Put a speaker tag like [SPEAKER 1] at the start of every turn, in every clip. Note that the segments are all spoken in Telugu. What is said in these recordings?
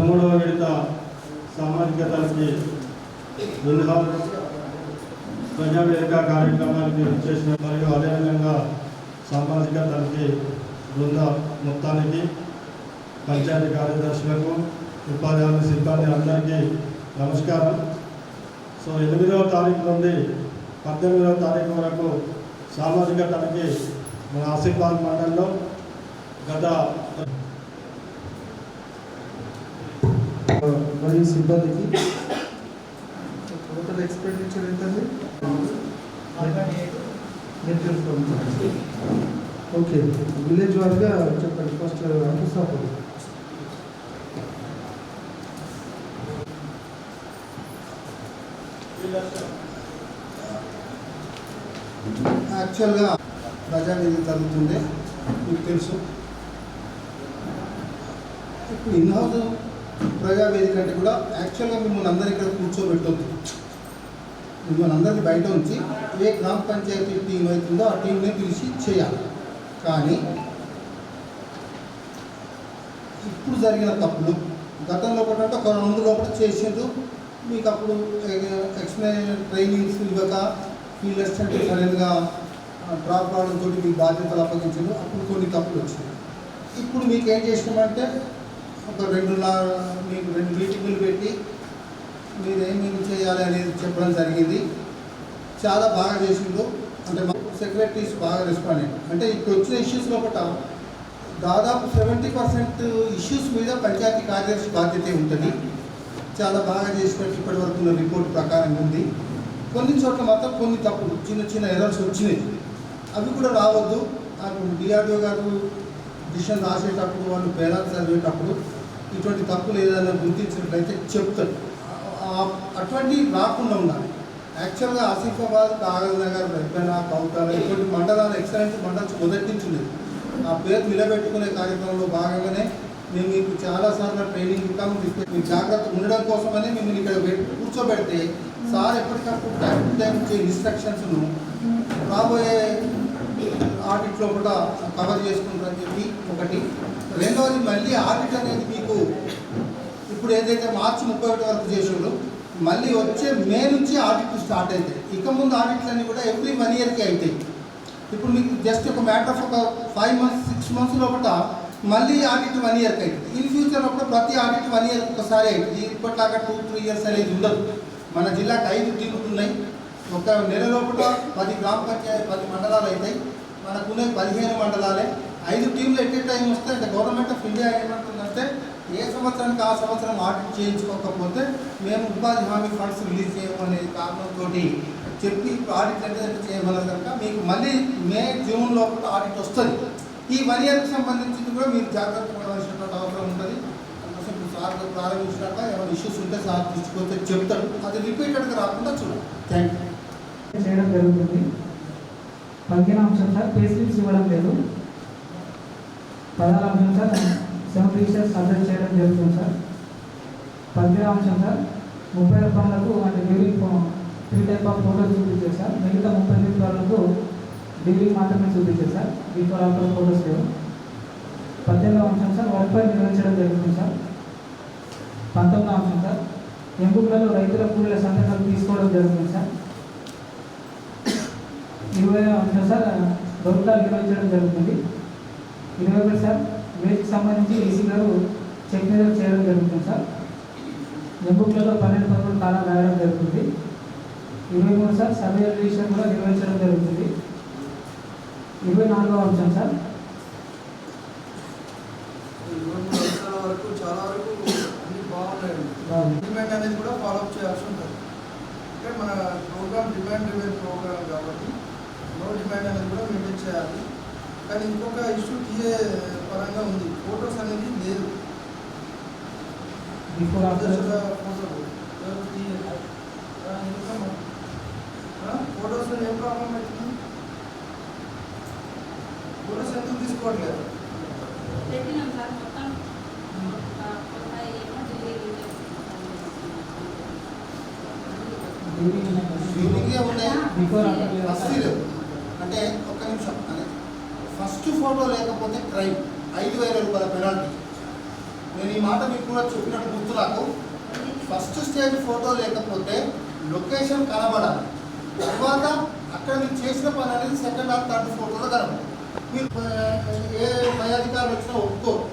[SPEAKER 1] 13వ విడత సామాజిక తనిఖీ దుల్హాల్ ప్రజావేదిక కార్యక్రమానికి చేసిన మరియు అదేవిధంగా సామాజిక తనిఖీ బృంద మొత్తానికి పంచాయతీ కార్యదర్శులకు ఉపాధ్యాయుల సిబ్బంది అందరికీ నమస్కారం. సో 8వ తారీఖు నుండి 18వ తారీఖు వరకు సామాజిక తనిఖీ మన ఆసిఫాబాద్ మండలంలో గత
[SPEAKER 2] మరియు సిబ్బందికి టోటల్ ఎక్స్పెండిచర్ ఎంతండి? ఓకే, విలేజ్ వారిగా చెప్పండి. ఫస్ట్ అంకుసాపూర్.
[SPEAKER 3] యాక్చువల్గా ప్రజావేదిక జరుగుతుండే మీకు తెలుసు. ఇప్పుడు ఇన్హౌస్ ప్రజావేదిక అంటే కూడా యాక్చువల్గా మిమ్మల్ని అందరూ ఇక్కడ కూర్చోబెట్టొద్దు. మిమ్మల్ని అందరినీ బయట ఉంచి ఏ గ్రామ పంచాయతీ టీం అవుతుందో ఆ టీంని పిలిచి చేయాలి. కానీ ఇప్పుడు జరిగిన తప్పులు గతంలో కూడా ఒక 2 లోపల చేసిండ్రు. మీకు అప్పుడు ఎక్స్ప్లెయిన్ ట్రైనింగ్స్ ఇవ్వక ఫీల్డ్ అసిస్టెంట్ సరైనగా డ్రాప్ రావడంతో మీకు బాధ్యతలు అప్పగించారు. అప్పుడు కొన్ని తప్పులు వచ్చినాయి. ఇప్పుడు మీకు ఏం చేసినామంటే ఒక 2 మీటింగులు పెట్టి మీరు ఏమేమి చేయాలి అనేది చెప్పడం జరిగింది. చాలా బాగా చేసిండ్రు. అంటే మా సెక్రటరీస్ బాగా రెస్పాండ్ అయ్యారు. అంటే ఇప్పుడు వచ్చిన ఇష్యూస్ లోపల దాదాపు 70% ఇష్యూస్ మీద పంచాయతీ కార్యదర్శి బాధ్యత ఉంటుంది. చాలా బాగా చేసినట్టు ఇప్పటి వరకు ఉన్న రిపోర్ట్ ప్రకారం ఉంది. కొన్ని చోట్ల మాత్రం కొన్ని తప్పులు చిన్న ఎర్రర్స్ వచ్చినాయి. అవి కూడా రావద్దు. డిఆర్డీఓ గారు డిసిషన్ రాసేటప్పుడు వాళ్ళు పేరాలు చదివేటప్పుడు ఇటువంటి తప్పులు ఏదైనా గుర్తించినట్లయితే చెప్తారు. అటువంటి రాకుండా ఉండాలి. యాక్చువల్గా ఆసిఫాబాద్, కాగజ్ నగర్, రెబ్బెన, కౌటాల ఇటువంటి మండలాలు ఎక్సలెంట్ మండల్స్ మొదటి నుంచి ఉండేది. ఆ పేరు నిలబెట్టుకునే కార్యక్రమంలో భాగంగానే మేము మీకు చాలాసార్లు ట్రైనింగ్ ఇస్తాము. మీకు జాగ్రత్త ఉండడం కోసమని మిమ్మల్ని ఇక్కడ కూర్చోబెడితే సార్ ఎప్పటికప్పుడు టైం టు టైం ఇచ్చే ఇన్స్ట్రక్షన్స్ను రాబోయే ఆడిట్లో కూడా కవర్ చేసుకుంటారని చెప్పి ఒకటి. రెండవది, మళ్ళీ ఆడిట్ అనేది మీకు ఇప్పుడు ఏదైతే మార్చి 31 వరకు చేసిండ్రో మళ్ళీ వచ్చే మే నుంచి ఆడిట్ స్టార్ట్ అవుతాయి. ఇక ముందు ఆడిట్లన్నీ కూడా ఎవ్రీ 1 ఇయర్కి అవుతాయి. ఇప్పుడు మీకు జస్ట్ ఒక మ్యాటర్ ఆఫ్ ఒక 5 months 6 months లోపల మళ్ళీ ఆడిట్ 1 ఇయర్కి అవుతుంది. ఇన్ ఫ్యూచర్ లోపల ప్రతి ఆడిట్ 1 ఇయర్కి ఒకసారి అవుతుంది. ఇప్పటిలాగా 2-3 years అనేది ఉండదు. మన జిల్లాకు 5 టీములు ఉన్నాయి. ఒక నెల లోపల 10 గ్రామ పంచాయతీ 10 మండలాలు అవుతాయి. మనకున్న 15 మండలాలే. 5 టీంలు ఎట్ ఏ టైం వస్తే అంటే గవర్నమెంట్ ఆఫ్ ఇండియా ఏమంటుందంటే ఏ సంవత్సరానికి ఆ సంవత్సరం ఆడిట్ చేయించుకోకపోతే మేము ఉపాధి హామీ ఫండ్స్ రిలీజ్ చేయము అనే కారణంతో చెప్పి ఆడిట్ అంటే చేయమన్నారు కనుక మీకు మళ్ళీ మే జూన్ లోపల ఆడిట్ వస్తుంది. ఈ 1 ఇయర్కి సంబంధించింది కూడా మీరు జాగ్రత్త పడవలసినటువంటి అవసరం ఉంటుంది. అందుకోసం ఇప్పుడు సార్ ప్రారంభించినాక ఏమైనా ఇష్యూస్ ఉంటే సార్ తీసుకొస్తే చెప్తాడు. అది రిపీటెడ్గా రాకుండా చూడండి. Thank you.
[SPEAKER 4] చేయడం జరుగుతుంది. 15వ అంశం సార్, పే స్లిప్స్ ఇవ్వడం లేదు. 16వ అంశం సార్, 7 టీచర్స్ సబ్మిట్ చేయడం జరుగుతుంది సార్. 17వ అంశం సార్, 30 రూపాయలకు అంటే డ్యూరింగ్ 3 టైప్ ఆఫ్ ఫోటోస్ చూపించారు సార్. మిగతా 30 రూపాయలకు డ్యూరింగ్ మాత్రమే చూపించారు సార్. బిఫోర్ ఆఫ్టర్ ఫోటోస్ లేవు. 18వ అంశం సార్, వర్క్ నిర్వహించడం జరుగుతుంది సార్. 19వ అంశం సార్, ఎంబుక్లలో రైతుల కూలీల సంతకాలు తీసుకోవడం జరుగుతుంది సార్. 20వ అంశం సార్, దొరకాలు నిర్వహించడం జరుగుతుంది. 21 సార్, వేజ్కి సంబంధించి ఈసీ గారు చెక్ మీద చేయడం జరుగుతుంది సార్. ఎంబుక్లలో 12 పదవులు కాలం రాయడం జరుగుతుంది. 23 సార్, సర్వే రిజిస్టర్ కూడా నిర్వహించడం జరుగుతుంది. 24వ అంశం సార్,
[SPEAKER 2] 23 వరకు చాలా వరకు అన్ని బాగున్నాయండి. డిమాండ్ అనేది కూడా ఫాలోఅప్ చేయాల్సి ఉంటుంది. అంటే మన ప్రోగ్రామ్ డిమాండ్ రివెన్ ప్రోగ్రామ్ కాబట్టి నో డిమాండ్ అనేది కూడా మెయింటైన్ చేయాలి. కానీ ఇంకొక ఇష్యూ టీఏ పరంగా ఉంది. ఫోటోస్ అనేది లేదు.
[SPEAKER 4] బిఫోర్ ఆఫ్టర్
[SPEAKER 2] ఫోటోస్ ఏం ప్రాబ్లం అవుతుంది? ఫోటోస్ ఎందుకు తీసుకోవట్లేదు?
[SPEAKER 3] అంటే ఒక్క నిమిషం. ఫస్ట్ ఫోటో లేకపోతే క్రైమ్ 5,000 రూపాయల పెనాల్టీ. నేను ఈ మాట మీకు కూడా చెప్పినట్టు గుర్తు నాకు. ఫస్ట్ స్టేజ్ ఫోటో లేకపోతే లొకేషన్ కనబడాలి. తర్వాత అక్కడ మీరు చేసిన పని అనేది సెకండ్ ఆర్ థర్డ్ ఫోటోలో కనబడాలి. మీరు ఏ పై అధికారులు వచ్చినా ఒప్పుకోరు.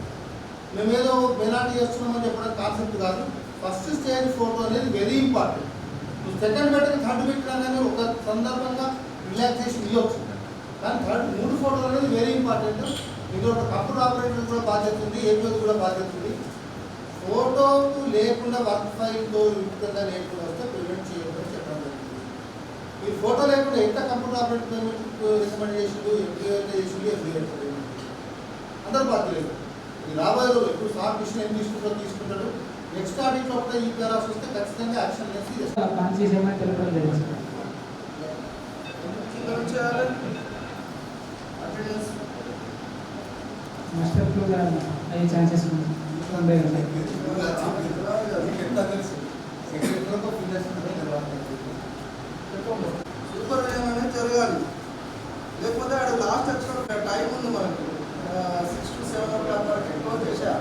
[SPEAKER 3] మేమేదో బెనాటి చేస్తున్నామని చెప్పడం కాన్సెప్ట్ కాదు. ఫస్ట్ స్టేజ్ ఫోటో అనేది వెరీ ఇంపార్టెంట్. నువ్వు సెకండ్ పెట్టక థర్డ్ పెట్టినా ఒక సందర్భంగా రిలాక్సేషన్ ఇవ్వచ్చు. కానీ థర్డ్ 3 ఫోటోలు అనేది వెరీ ఇంపార్టెంట్. ఇందులో ఒక కంప్యూటర్ ఆపరేటర్ కూడా బాధ్యత ఉంది, ఏపీఎల్ కూడా బాధ్యత ఉంది. ఫోటో లేకుండా వర్క్ ఫైల్తో యుక్తంగా లేకుండా వస్తే ప్రివెంట్ చేయడం చెప్పడం జరుగుతుంది. మీరు ఫోటో లేకుండా ఎంత కంప్యూటర్ ఆపరేటర్ పేమెంట్ రికమెండ్ చేసిండు, ఎంపీఎల్ చేసిండు, ఎంపీఎల్ అందరూ బాధ్యత. ఈ రాబోయే రోజు ఇప్పుడు సార్ మిషన్ ఏం తీసుకుంటాడు. నెక్స్ట్ ఆడిట్లో కూడా ఈ పేరాస్ వస్తే ఖచ్చితంగా యాక్షన్ అనేది
[SPEAKER 4] కాన్షియస్ ఏమైనా తెలపడం లేదు సార్. మాస్టర్ కూడా అయ్యే ఛాన్సెస్ ఉంటాయి కదా
[SPEAKER 2] సూపర్విజన్ అనేది జరగాలి. లేకపోతే ఆడ లాస్ట్ వచ్చిన టైం ఉంది మనకు 6 to 7 o'clock వరకు క్లోజ్ చేసా.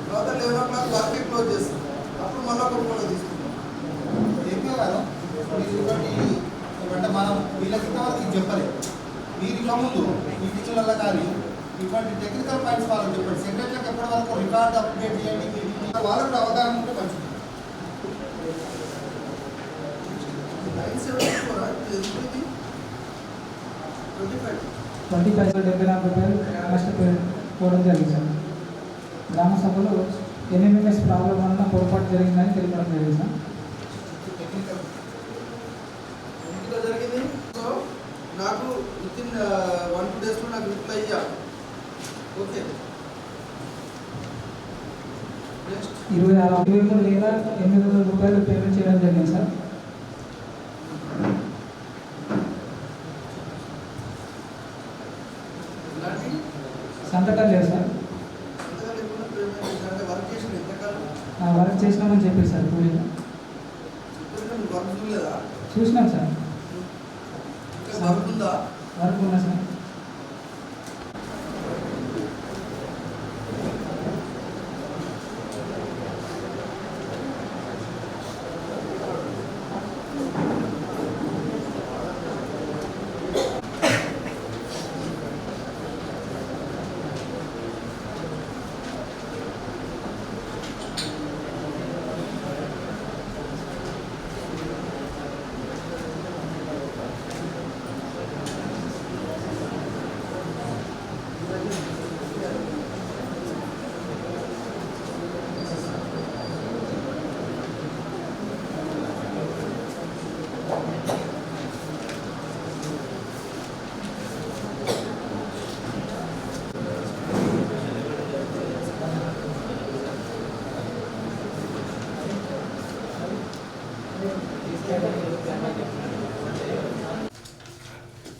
[SPEAKER 2] తర్వాత 11 o'clock వరకు క్లోజ్ చేస్తాం. అప్పుడు మళ్ళీ ఒక ఫోటో తీసుకుంటాం.
[SPEAKER 3] ఏమీ కాదు. అంటే మనం వీళ్ళకి వరకు చెప్పలేదు. మీరు ఇక ముందు మీటింగ్లలో కానీ ఇటువంటి టెక్నికల్ పాయింట్స్ వాళ్ళకి చెప్పండి. సెక్రటరీకి ఎప్పటి వరకు రికార్డు అప్డేట్ చేయండి. వాళ్ళకి అవగాహన ఉంటే మంచిది.
[SPEAKER 4] 25 మాస్టర్ పోవడం జరిగింది సార్. గ్రామ సభలో ఎన్ఎంఎస్ ప్రాబ్లం వలన పొరపాటు జరిగిందని తెలిపడం జరిగింది సార్.
[SPEAKER 2] ఎందుకు జరిగింది? సో నాకు వితిన్ 1-2 daysలో నాకు రిప్లై అయ్యా. ఓకే, నెక్స్ట్
[SPEAKER 4] 23 లేదా 800 రూపాయలు పేమెంట్ చేయడం జరిగింది సార్.
[SPEAKER 2] ఇలాంటి
[SPEAKER 4] సంతకం లేదు సార్.
[SPEAKER 2] సంతకాలు లేకుండా పేమెంట్ అంటే వర్క్ చేసిన ఎంతకాలం
[SPEAKER 4] వర్క్ చేసినామని చెప్పారు సార్. కూలీలో
[SPEAKER 2] చెప్పిన వర్క్ చూడలేదా?
[SPEAKER 4] చూసినాం సార్.
[SPEAKER 2] ఇంకా వర్క్ ఉందా?
[SPEAKER 4] వర్క్ ఉన్నా సార్.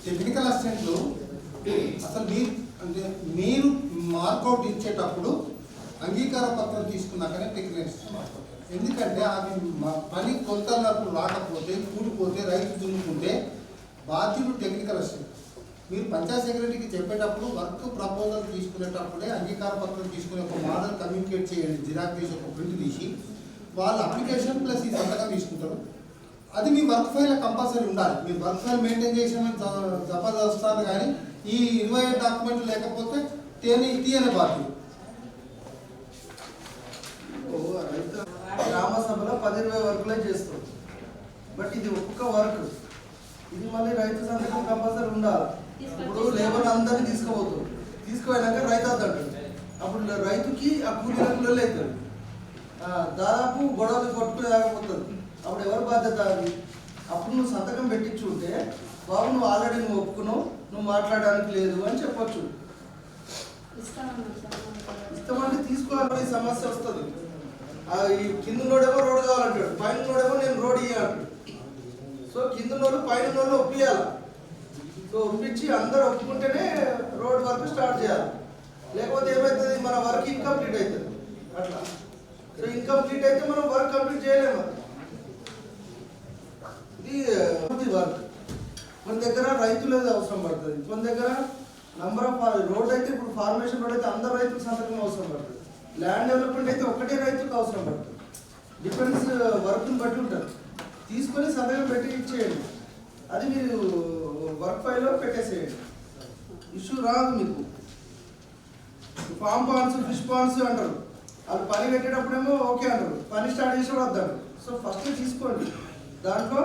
[SPEAKER 3] టెక్నికల్ అసిస్టెంట్లు అసలు మీరు మార్కౌట్ ఇచ్చేటప్పుడు అంగీకార పత్రం తీసుకున్నాకనే టెక్నికల్ అసిస్టెంట్ మార్కౌట్. ఎందుకంటే అవి పని కొలతలకు రాకపోతే, కూలిపోతే, రైతు దున్నుకుంటే బాధ్యులు టెక్నికల్ అసిస్టెంట్. మీరు పంచాయత్ సెక్రటరీకి చెప్పేటప్పుడు వర్క్ ప్రపోజల్ తీసుకునేటప్పుడే అంగీకార పత్రం తీసుకునే ఒక మోడల్ కమ్యూనికేట్ చేయండి. జిరాక్ తీసి ఒక ప్రింట్ తీసి వాళ్ళ అప్లికేషన్ ప్లస్ ఈ సంతకం తీసుకుంటారు. అది మీ వర్క్ ఫైల్ కంపల్సరీ ఉండాలి. మీరు వర్క్ ఫైల్ మెయింటైన్ చేసిన జబర్దస్తాను. కానీ ఈ 27 డాక్యుమెంట్లు లేకపోతే తీయని బాధ్యత.
[SPEAKER 2] రైతు గ్రామ సభలో 10-20 వర్కులే చేస్తాం. బట్ ఇది ఒక్కొక్క వర్క్, ఇది మళ్ళీ రైతు సంతకం కంపల్సరీ ఉండాలి. ఇప్పుడు లేబర్ అందరినీ తీసుకుపోయినాక రైతు వద్దంటాడు. అప్పుడు రైతుకి ఆ కూలీలకు అవుతుంది. దాదాపు గొడవలు కొట్టుకునే దాకపోతుంది. అప్పుడు ఎవరు బాధ్యత అది? అప్పుడు నువ్వు సంతకం పెట్టించుంటే బాబు నువ్వు ఆల్రెడీ నువ్వు ఒప్పుకున్నావు, నువ్వు మాట్లాడడానికి లేదు అని చెప్పొచ్చు. ఇస్తామంటే తీసుకోవాలి. సమస్య వస్తుంది. ఈ కింద నోడేమో రోడ్ కావాలంటాడు, పైన నోడేమో నేను రోడ్ ఇయ్యాలంటాడు. సో కింద నోళ్ళు పైన నోళ్ళు ఒప్పియాలి. సో ఒప్పించి అందరూ ఒప్పుకుంటేనే రోడ్ వర్క్ స్టార్ట్ చేయాలి. లేకపోతే ఏమవుతుంది, మన వర్క్ ఇన్కంప్లీట్ అవుతుంది. అట్లా సో ఇన్కంప్లీట్ అయితే మనం వర్క్ కంప్లీట్ చేయలేము. ఇది వర్క్ మన దగ్గర రైతులది అవసరం పడుతుంది. మన దగ్గర నంబర్ ఆఫ్ రోడ్ అయితే ఇప్పుడు ఫార్మేషన్ రోడ్ అయితే అందరు రైతులు సంతకం అవసరం పడుతుంది. ల్యాండ్ డెవలప్మెంట్ అయితే ఒకటే రైతుకు అవసరం పడుతుంది, డిఫరెన్స్ వర్క్ని బట్టి ఉంటుంది. తీసుకొని సంతకం పెట్టి ఇచ్చేయండి, అది మీరు వర్క్ ఫైల్లో పెట్టేసేయండి, ఇష్యూ రాదు మీకు. ఫామ్ పాండ్స్ ఫిష్ పాండ్స్ అంటారు, వాళ్ళు పని పెట్టేటప్పుడేమో ఓకే అంటారు, పని స్టార్ట్ చేసి కూడా వద్దారు. సో ఫస్ట్ తీసుకోండి, దాంట్లో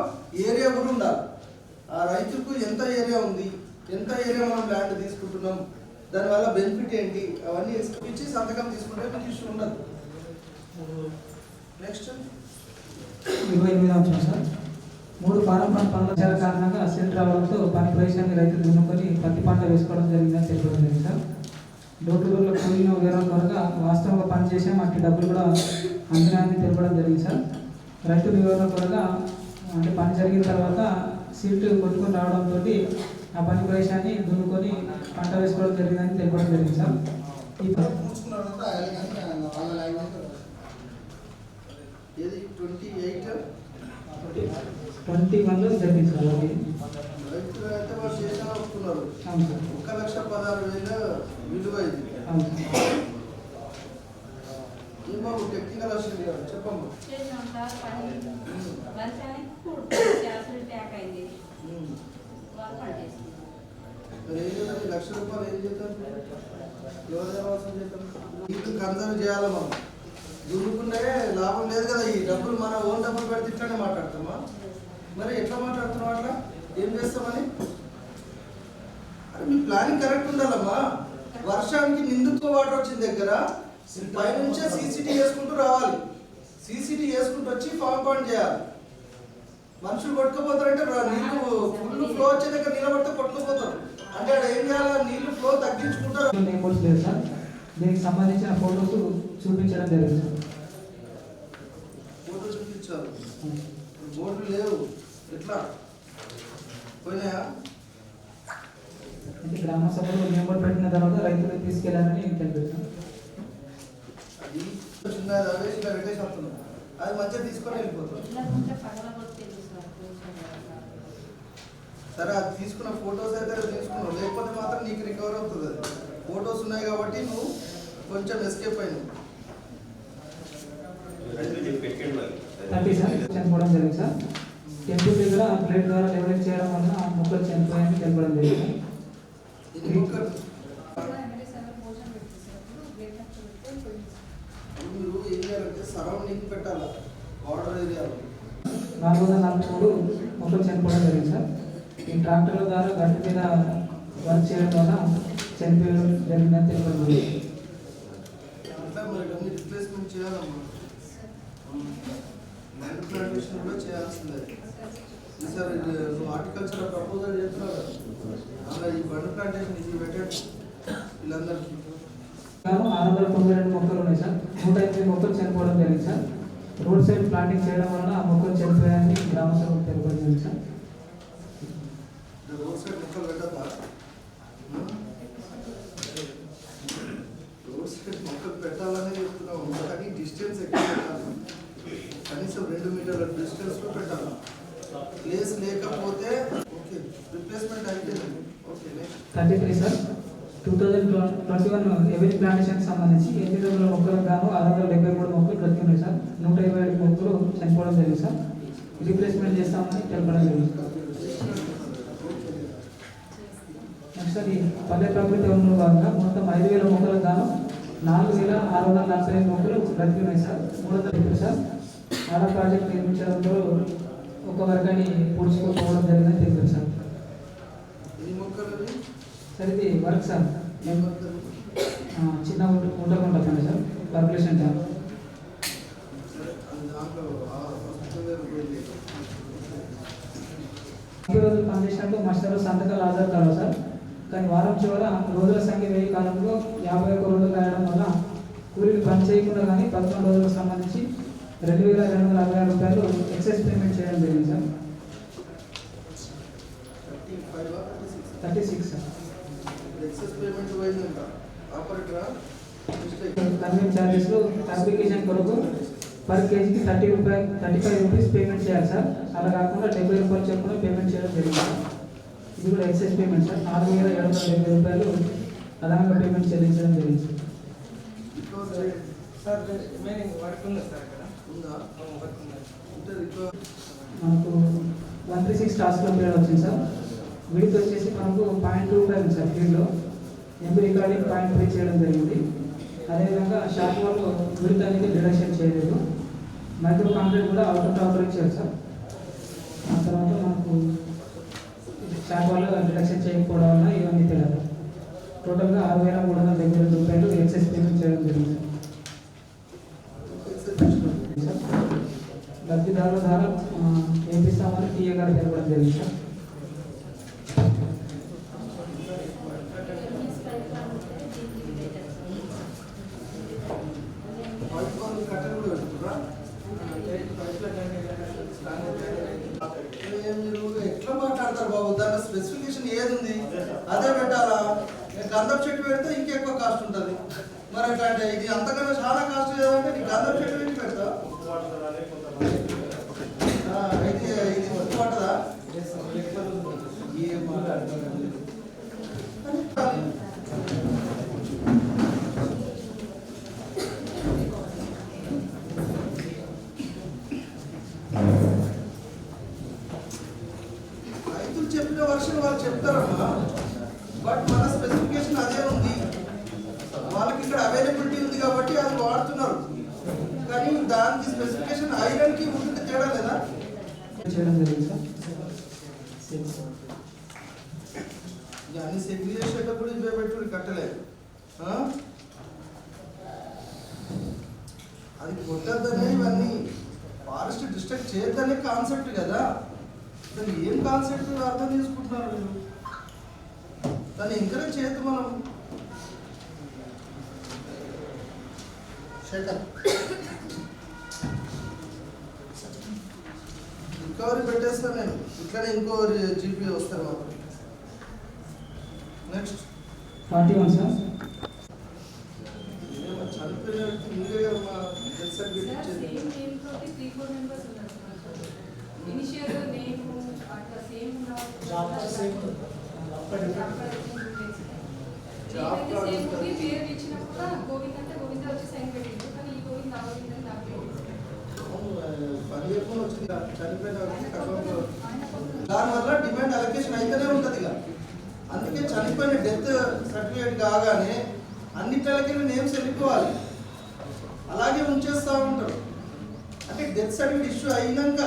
[SPEAKER 2] ఏరియా కూడా ఉండాలి. ఆ రైతుకు ఎంత ఏరియా ఉంది, ఎంత ఏరియా మనం ల్యాండ్ తీసుకుంటున్నాం, దానివల్ల బెనిఫిట్ ఏంటి, అవన్నీ ఇచ్చి సంతకం తీసుకుంటే మీకు ఇష్యూ ఉండదు. నెక్స్ట్
[SPEAKER 4] 28వ అంశం సార్, 3 ఫారం పనుల కారణంగా సెల్ రావడంతో పని ప్రవేశాన్ని రైతులు దున్నుకొని పత్తి పంట వేసుకోవడం జరిగిందని తెలియడం జరిగింది సార్. డోర్ టు డోర్లో కూలిన వేరే కొరగా వాస్తవంగా పని చేసాం, అట్టి డబ్బులు కూడా అందినాయని తెలపడం జరిగింది సార్. రైతు వివరణ కొరగా అంటే పని జరిగిన తర్వాత సీట్ కొట్టుకొని రావడంతో ఆ పని ప్రవేశాన్ని దున్నుకొని పంట వేసుకోవడం జరిగిందని తెలపడం జరిగింది సార్. ఈ
[SPEAKER 2] ఏది 28
[SPEAKER 4] 21లో జరిగింది సార్. అది
[SPEAKER 2] రైతులు అయితే వాళ్ళు చేసిన ఒప్పుకున్నారు.
[SPEAKER 4] అవును సార్.
[SPEAKER 2] 1,16,000 విలువ ఇది.
[SPEAKER 4] అవును సార్.
[SPEAKER 2] ఏమో టెక్నికల్ అసలు చెప్పమ్మా. మరి ఏం చేద్దాం, ఈ 1,00,000 రూపాయలు ఏం చేద్దాం, ఎవరు దేవాల్సిన చేద్దాం, నీకు కన్సర్వ్ చేయాలి. మనం దున్నుకుంటే లాభం లేదు కదా, ఈ డబ్బులు మన ఓన్ డబ్బులు పెడితే ఇట్లానే మాట్లాడతామా? మరి ఎట్లా మాట్లాడుతున్నాం, అట్లా ఏం చేస్తామని? అరే మీ ప్లానింగ్ కరెక్ట్ ఉండాలమ్మా. వర్షానికి నిండుతో వాటర్ వచ్చిన దగ్గర పైనుంచే సీసీటీ వేసుకుంటూ రావాలి, సీసీటీ వేసుకుంటూ వచ్చి ఫామ్ పాయింట్ చేయాలి. మనుషులు కొట్టుకుపోతారంటే నీళ్లు ఫుల్ ఫ్లో వచ్చే దగ్గర నిలబడితే కొట్టుకుపోతారు. అంటే అక్కడ ఏం చేయాలి, నీళ్లు ఫ్లో తగ్గించుకుంటారు.
[SPEAKER 4] లేదు సార్, దీనికి సంబంధించిన ఫోటోస్ చూపించడం జరిగింది సార్.
[SPEAKER 2] ఫోటో చూపించారు, బోర్డులు లేవు, ఎట్లా పోయినాయా?
[SPEAKER 4] అంటే గ్రామ సభలో మెంబర్ పెట్టిన తర్వాత రైతులకు తీసుకెళ్లాలని తెలిపారు.
[SPEAKER 2] అది చిన్న వేసి పెట్టేసి వస్తున్నాం, అది మంచిగా తీసుకొని వెళ్ళిపోతాం. సరే అది తీసుకున్న ఫొటోస్ అయితే తీసుకున్నావు, లేకపోతే మాత్రం నీకు రికవర్ అవుతుంది. అది ఫొటోస్ ఉన్నాయి కాబట్టి నువ్వు కొంచెం ఎస్కేప్ అయినావు.
[SPEAKER 4] 30 సార్ చనిపోవడం జరిగింది సార్. టెంపుల్ దగ్గర ప్లేట్ ద్వారా లెవెల్ చేయడం వల్ల మొక్కలు చనిపోయాయని తెలపడం జరిగింది.
[SPEAKER 2] మీరు ఏం చేయాలంటే సరౌండింగ్ పెట్టాలి, బార్డర్ ఏరియాలో.
[SPEAKER 4] 443 మొక్కలు చనిపోవడం జరిగింది సార్. ఈ ట్రాక్టర్ల ద్వారా గట్టి మీద వర్క్ చేయడం వల్ల చనిపోయడం జరిగిందని తెలపడం జరిగింది.
[SPEAKER 2] అట్లా మరి అన్ని రిప్లేస్మెంట్ చేయాలమ్మా. ల్యాండ్ ప్లాంటేషన్ కూడా చేయాల్సిందే. ఈసారి నువ్వు హార్టికల్చర్ ప్రపోజల్ చేస్తున్నావు కదా, అలా ఈ బండ్ ప్లాంటేషన్ ఇది పెట్టండి వీళ్ళందరికీ.
[SPEAKER 4] 692 మొక్కలు ఉన్నాయి సార్. 150 మొక్కలు చనిపోవడం జరిగింది సార్. రోడ్ సైడ్ ప్లాంటింగ్ చేయడం వలన ఆ మొక్కలు చనిపోయాయని గ్రామ సభకు తెలపడం జరిగింది సార్.
[SPEAKER 2] రోడ్ సైడ్ మొక్కలు పెట్టద్దా? రోడ్ సైడ్ మొక్కలు పెట్టాలని చెప్తున్నావు, కానీ డిస్టెన్స్ ఎక్కువ పెట్టాలి. కనీసం 2 మీటర్ల డిస్టెన్స్లో పెట్టాలి. ప్లేస్ లేకపోతే ఓకే రిప్లేస్మెంట్ అయిపోయింది. ఓకే
[SPEAKER 4] 33 సార్, 2021 ఎవరీ ప్లాంటేషన్ సంబంధించి 800 మొక్కలకు గాను 673 మొక్కలు బ్రతికి ఉన్నాయి సార్. 127 మొక్కలు చనిపోవడం జరిగింది సార్. రీప్లేస్మెంట్ చేస్తామని తెలపడం జరిగింది. నెక్స్ట్ అది పల్లె ప్రకృతి ఉన్న భాగంగా మొత్తం 5,000 మొక్కలకు గాను 4,645 మొక్కలు బ్రతికి ఉన్నాయి సార్. 300 సార్ ఆడ ప్రాజెక్ట్ నిర్మించడంతో ఒక వర్గాన్ని పూడ్చుకోకపోవడం జరిగిందని తెలిపారు సార్. సార్ ఇది వర్క్ సార్, చిన్న ఉండకుండా సార్ కార్పొరేషన్ ట్యాంక్. ఈ రోజులు పనిచేసినట్టు మస్టర్లు సంతకాలు ఆధార్ కావాలి సార్. కానీ వారం చివర రోజుల సంఖ్య 1000 కాలంలో 51 రోజులు కాయడం వల్ల కూలీలు పని చేయకుండా కానీ 11 రోజులకు సంబంధించి 2,266 రూపాయలు ఎక్సైజ్ పేమెంట్ చేయడం జరిగింది సార్. 36 సార్.
[SPEAKER 2] ఎక్సెస్ పేమెంట్ పోయిందంట ఆపరేటర్
[SPEAKER 4] కన్వీన్ ఛార్జెస్లో అప్లికేషన్ కొరకు పర్ కేజీకి 35 రూపీస్ పేమెంట్ చేయాలి సార్. అలా కాకుండా 70 రూపాయలు చొప్పున పేమెంట్ చేయడం జరిగింది సార్. ఇది కూడా ఎక్సైజ్ పేమెంట్ సార్. 4,770 రూపాయలు అదనంగా పేమెంట్ చెల్లించడం జరిగింది సార్.
[SPEAKER 2] సార్ రిమైనింగ్ వర్క్ ఉంది సార్ ఇక్కడ ఉందా వర్క్ ఉంది
[SPEAKER 4] మనకు 136 టాస్క్ పీరియడ్ వచ్చింది సార్. విడితో వచ్చేసి మనకు 0.25 ఉంది సార్ ఫీల్డ్లో. ఎంపీ రికార్డింగ్ 0.3 చేయడం జరిగింది. అదేవిధంగా షార్ట్ వాళ్ళు విడితో అనేది డిడక్షన్ చేయలేదు. మైక్రో కాంక్రీట్ కూడా అవుట్ ఆపరేట్ చేయాలి సార్. ఆ తర్వాత మనకు షార్ట్ వాళ్ళు డిడక్షన్ చేయకపోవడం వల్ల ఇవన్నీ తెలియదు. టోటల్గా 6,372 రూపాయలు ఎక్సెస్ పేమెంట్ చేయడం జరిగింది సార్. లబ్ధిదారుల ద్వారా ఏపిస్తామని టీఏ గారు తెలపడం జరిగింది సార్.
[SPEAKER 2] మీరు ఎట్లా మాట్లాడతారు బాబు? దాని స్పెసిఫికేషన్ ఏది ఉంది అదే పెట్టాలా? గంధం చెట్టు పెడితే ఇంకెక్కువ కాస్ట్ ఉంటుంది. మరి అట్లా అంటే ఇది అంతకన్నా చాలా కాస్ట్ లేదంటే నీకు గంధం చెట్టు పెట్టి పెడతా అయితే ఇది వర్క్ పట్టదా? ఏం మాట్లాడుతున్నారు? రైతులు చెప్పిన వర్షన్ వాళ్ళు చెప్తారమ్మా, బట్ మన స్పెసిఫికేషన్ అదే ఉంది. వాళ్ళకి ఇక్కడ అవైలబిలిటీ ఉంది కాబట్టి అది వాడుతున్నారు. కానీ దానికి స్పెసిఫికేషన్ ఐరన్కి ఉంటుంది తేడా లేదా? అన్ని సెగ్రీ చేసేటప్పుడు ఇవే పెట్టుకుని కట్టలేదు. అది కొట్టద్దనే ఇవన్నీ ఫారెస్ట్ డిస్ట్రక్ట్ చేయద్దనే కాన్సెప్ట్ కదా. అసలు ఏం కాన్సెప్ట్ అర్థం చేసుకుంటున్నారు మీరు? దాన్ని ఎంకరేజ్ చేయొద్దు మనం. రికవరీ పెట్టేస్తాను నేను. ఇట్లనే ఇంకో జీపీ వస్తాను మాకు. Next
[SPEAKER 4] 41 sir.
[SPEAKER 2] చనిపోయిన ముందే మా డెత్ సర్టిఫికేట్ ఇచ్చేది. దానివల్ల డిమాండ్ అలొకేషన్ అయితేనే ఉంటుంది ఇక. అందుకే చనిపోయిన డెత్ సర్టిఫికేట్ కాగానే అన్నిటికి నేమ్స్ వెళ్ళిపోవాలి. అలాగే ఉంచేస్తూ ఉంటారు. అంటే డెత్ సర్టిఫికేట్ ఇష్యూ అయినాక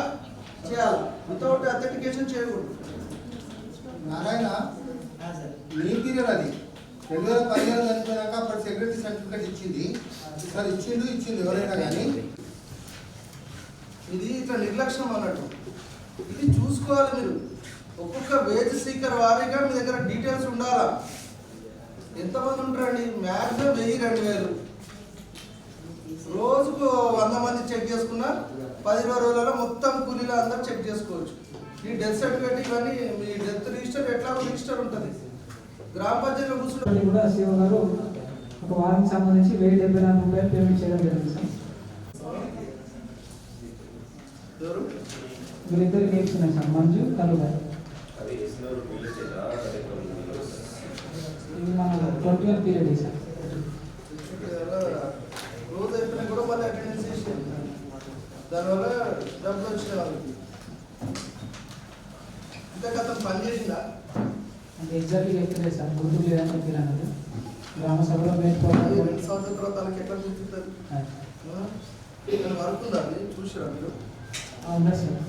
[SPEAKER 2] చేయాలి, వితౌట్ అథెంటికేషన్ చేయకూడదు.
[SPEAKER 3] నారాయణ మీ పీరియడ్ అది 2015 చనిపోయినాక అప్పుడు సెక్రటరీ సర్టిఫికేట్ ఇచ్చింది. సార్ ఇచ్చిండు ఎవరైనా కానీ
[SPEAKER 2] ఇది ఇట్లా నిర్లక్ష్యం అన్నట్టు. ఇది చూసుకోవాలి మీరు. ఒక్కొక్క వేజ్ సీకర్ వారీగా మీ దగ్గర డీటెయిల్స్ ఉండాలా. ఎంతమంది ఉంటారండి? మ్యాక్సిమం 1000-2000. రోజుకు 100 మంది చెక్ చేసుకున్నా 10-20 రోజులలో మొత్తం కూలీలు అందరూ చెక్ చేసుకోవచ్చు. ఈ డెత్ సర్టిఫికేట్ ఇవన్నీ మీ డెత్ రిజిస్టర్ ఎట్లా రిజిస్టర్ ఉంటుంది. గ్రామ పంచాయతీలో కూర్చుంటే
[SPEAKER 4] కూడా సీఓ గారు ఒక వారానికి సంబంధించి 1074 రూపాయలు పేమెంట్ చేయడం జరిగింది సార్. వీళ్ళిద్దరు నేర్చుకున్నాను సార్, మంజు కలు గారు. ఇది మన 20 పీరియడ్ సార్.
[SPEAKER 2] రోజు అయిపోయినా కూడా మళ్ళీ అటెండెన్స్ చేసి దానివల్ల డబ్బులు వచ్చిన వాళ్ళకి. ఇంత గతం పని చేసిందా?
[SPEAKER 4] అంటే ఎగ్జాక్ట్గా చెప్తలేదు సార్, గుర్తు లేదని చెప్పి అన్నది. గ్రామ సభలో
[SPEAKER 2] 2 సంవత్సరాల తర్వాత వాళ్ళకి ఎట్లా చూపిస్తారు? వర్క్ ఉందా? చూసారా మీరు?
[SPEAKER 4] అవునా సార్.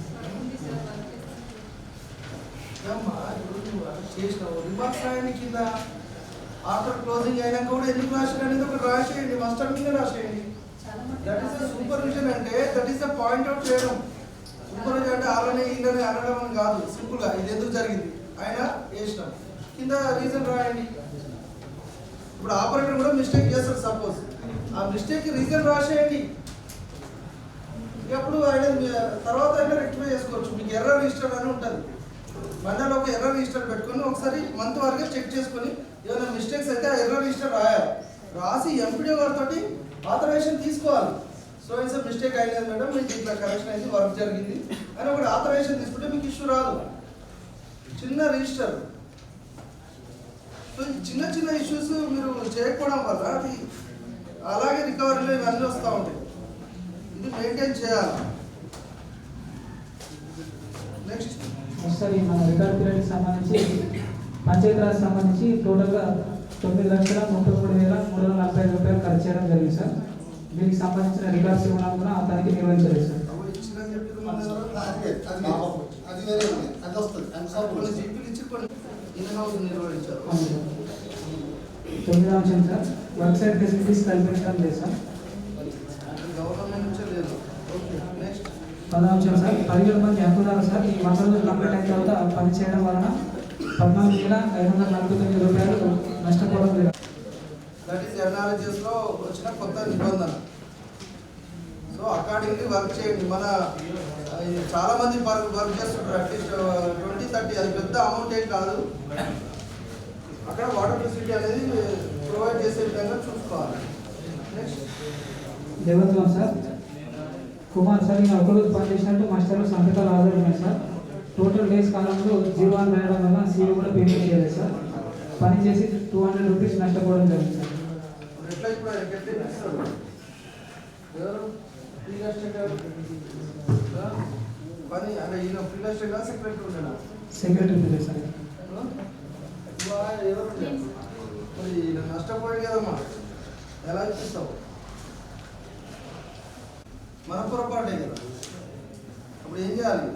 [SPEAKER 2] చేసినావు రిమార్క్స్ రాయండి కింద. ఆఫ్టర్ క్లోజింగ్ అయినాక కూడా ఎందుకు రాశారు అనేది ఒకటి రాసేయండి. మాస్టర్ మీద రాసేయండి. That is the supervision. అంటే that is the point out చేయడం. సూపర్విజన్ అంటే అలానే ఇలానే అనడం అని కాదు. సింపుల్గా ఇది ఎందుకు జరిగింది ఆయన వేసినాం కింద రీజన్ రాయండి. ఇప్పుడు ఆపరేటర్ కూడా మిస్టేక్ చేస్తారు. సపోజ్ ఆ మిస్టేక్ రీజన్ రాసేయండి. అప్పుడు ఆయన తర్వాత అయినా రెక్టిఫై చేసుకోవచ్చు. మీకు ఎర్రర్ రిజిస్టర్ అని ఉంటుంది. మధ్యలో ఒక ఎర్రర్ రిజిస్టర్ పెట్టుకొని ఒకసారి మంత్ వరకు చెక్ చేసుకొని ఏమైనా మిస్టేక్స్ అయితే ఆ ఎర్రర్ రిజిస్టర్ రాయాలి. రాసి ఎంపీడీ గారితో ఆథరైజేషన్ తీసుకోవాలి. సో ఇట్స్ మిస్టేక్ అయినది మేడం, మీకు ఇట్లా కరెక్షన్ అయింది, వర్క్ జరిగింది అని ఒకటి ఆథరైజేషన్ తీసుకుంటే మీకు ఇష్యూ రాదు. చిన్న రిజిస్టర్. సో చిన్న చిన్న ఇష్యూస్ మీరు చేయకపోవడం వల్ల అది అలాగే రికవరీలో ఇవన్నీ వస్తూ ఉంటాయి. ఇది మెయింటైన్ చేయాలి. నెక్స్ట్
[SPEAKER 4] ఒకసారి మన రికార్డ్ పీరియడ్కి సంబంధించి పంచాయతీరాజ్ సంబంధించి టోటల్గా 9,33,345 రూపాయలు ఖర్చు చేయడం జరిగింది సార్. దీనికి సంబంధించిన రికార్డ్స్ ఇవ్వడం కూడా తనకి నిర్వహించలేదు సార్.
[SPEAKER 2] అప్పుడు ఇచ్చిందని చెప్పి మన దగ్గర
[SPEAKER 3] అది వేరే ఉంది, అది వస్తుంది.
[SPEAKER 2] కొన్ని జీపీలు ఇచ్చి కొన్ని ఇన్ హౌస్ నిర్వహించారు.
[SPEAKER 4] అవును సార్. 9వ అంశం సార్, వెబ్సైట్ ఫెసిలిటీస్ కల్పించడం లేదు సార్.
[SPEAKER 2] గవర్నమెంట్ నుంచే లేదు. ఓకే నెక్స్ట్
[SPEAKER 4] 10వ అంశం సార్, 17 మంది హక్కుదారు సార్ ఈ 100 రోజులు కంప్లీట్ అయిన తర్వాత పని చేయడం వలన 14,549 రూపాయలు నష్టపోవడం లేదు.
[SPEAKER 2] దట్ ఈస్ ఎన్ఆర్హెచ్ఎస్లో వచ్చిన కొత్త నిబంధన. సో అకార్డింగ్లీ వర్క్ చేయండి. మన చాలా మంది వర్క్ చేస్తుంటారు. అట్లీస్ట్ 20-30, అది పెద్ద అమౌంట్ ఏం కాదు. అక్కడ వాటర్ ఫెసిలిటీ అనేది ప్రొవైడ్ చేసే విధంగా చూసుకోవాలి. నెక్స్ట్
[SPEAKER 4] 11వ సార్, కుమార్ సార్ ఈయన ఒకరోజు పనిచేసినట్టు మాస్టర్లు సంతకాలు ఆధార్ ఉన్నాయి సార్. టోటల్ డేస్ కాలంలో 0 అని రాయడం వల్ల సీలు కూడా పేమెంట్ చేయలేదు సార్. పని చేసి 200 రూపీస్ నష్టపోవడం జరిగింది సార్.
[SPEAKER 2] ఎట్లా ఇప్పుడు ఆయనకి ఎట్లా ఇస్తారు? ఎవరు రియల్ ఎస్టేట్ పని అంటే ఈయన రియల్ ఎస్టేట్ సెక్రటరీ ఉండేనా?
[SPEAKER 4] Secretary sir.
[SPEAKER 2] ఎవరు మరి ఈయన నష్టపోయాడు కదమ్మా, ఎలా ఇప్పిస్తావు? మన పొరపాటే కదా. అప్పుడు ఏం చేయాలి?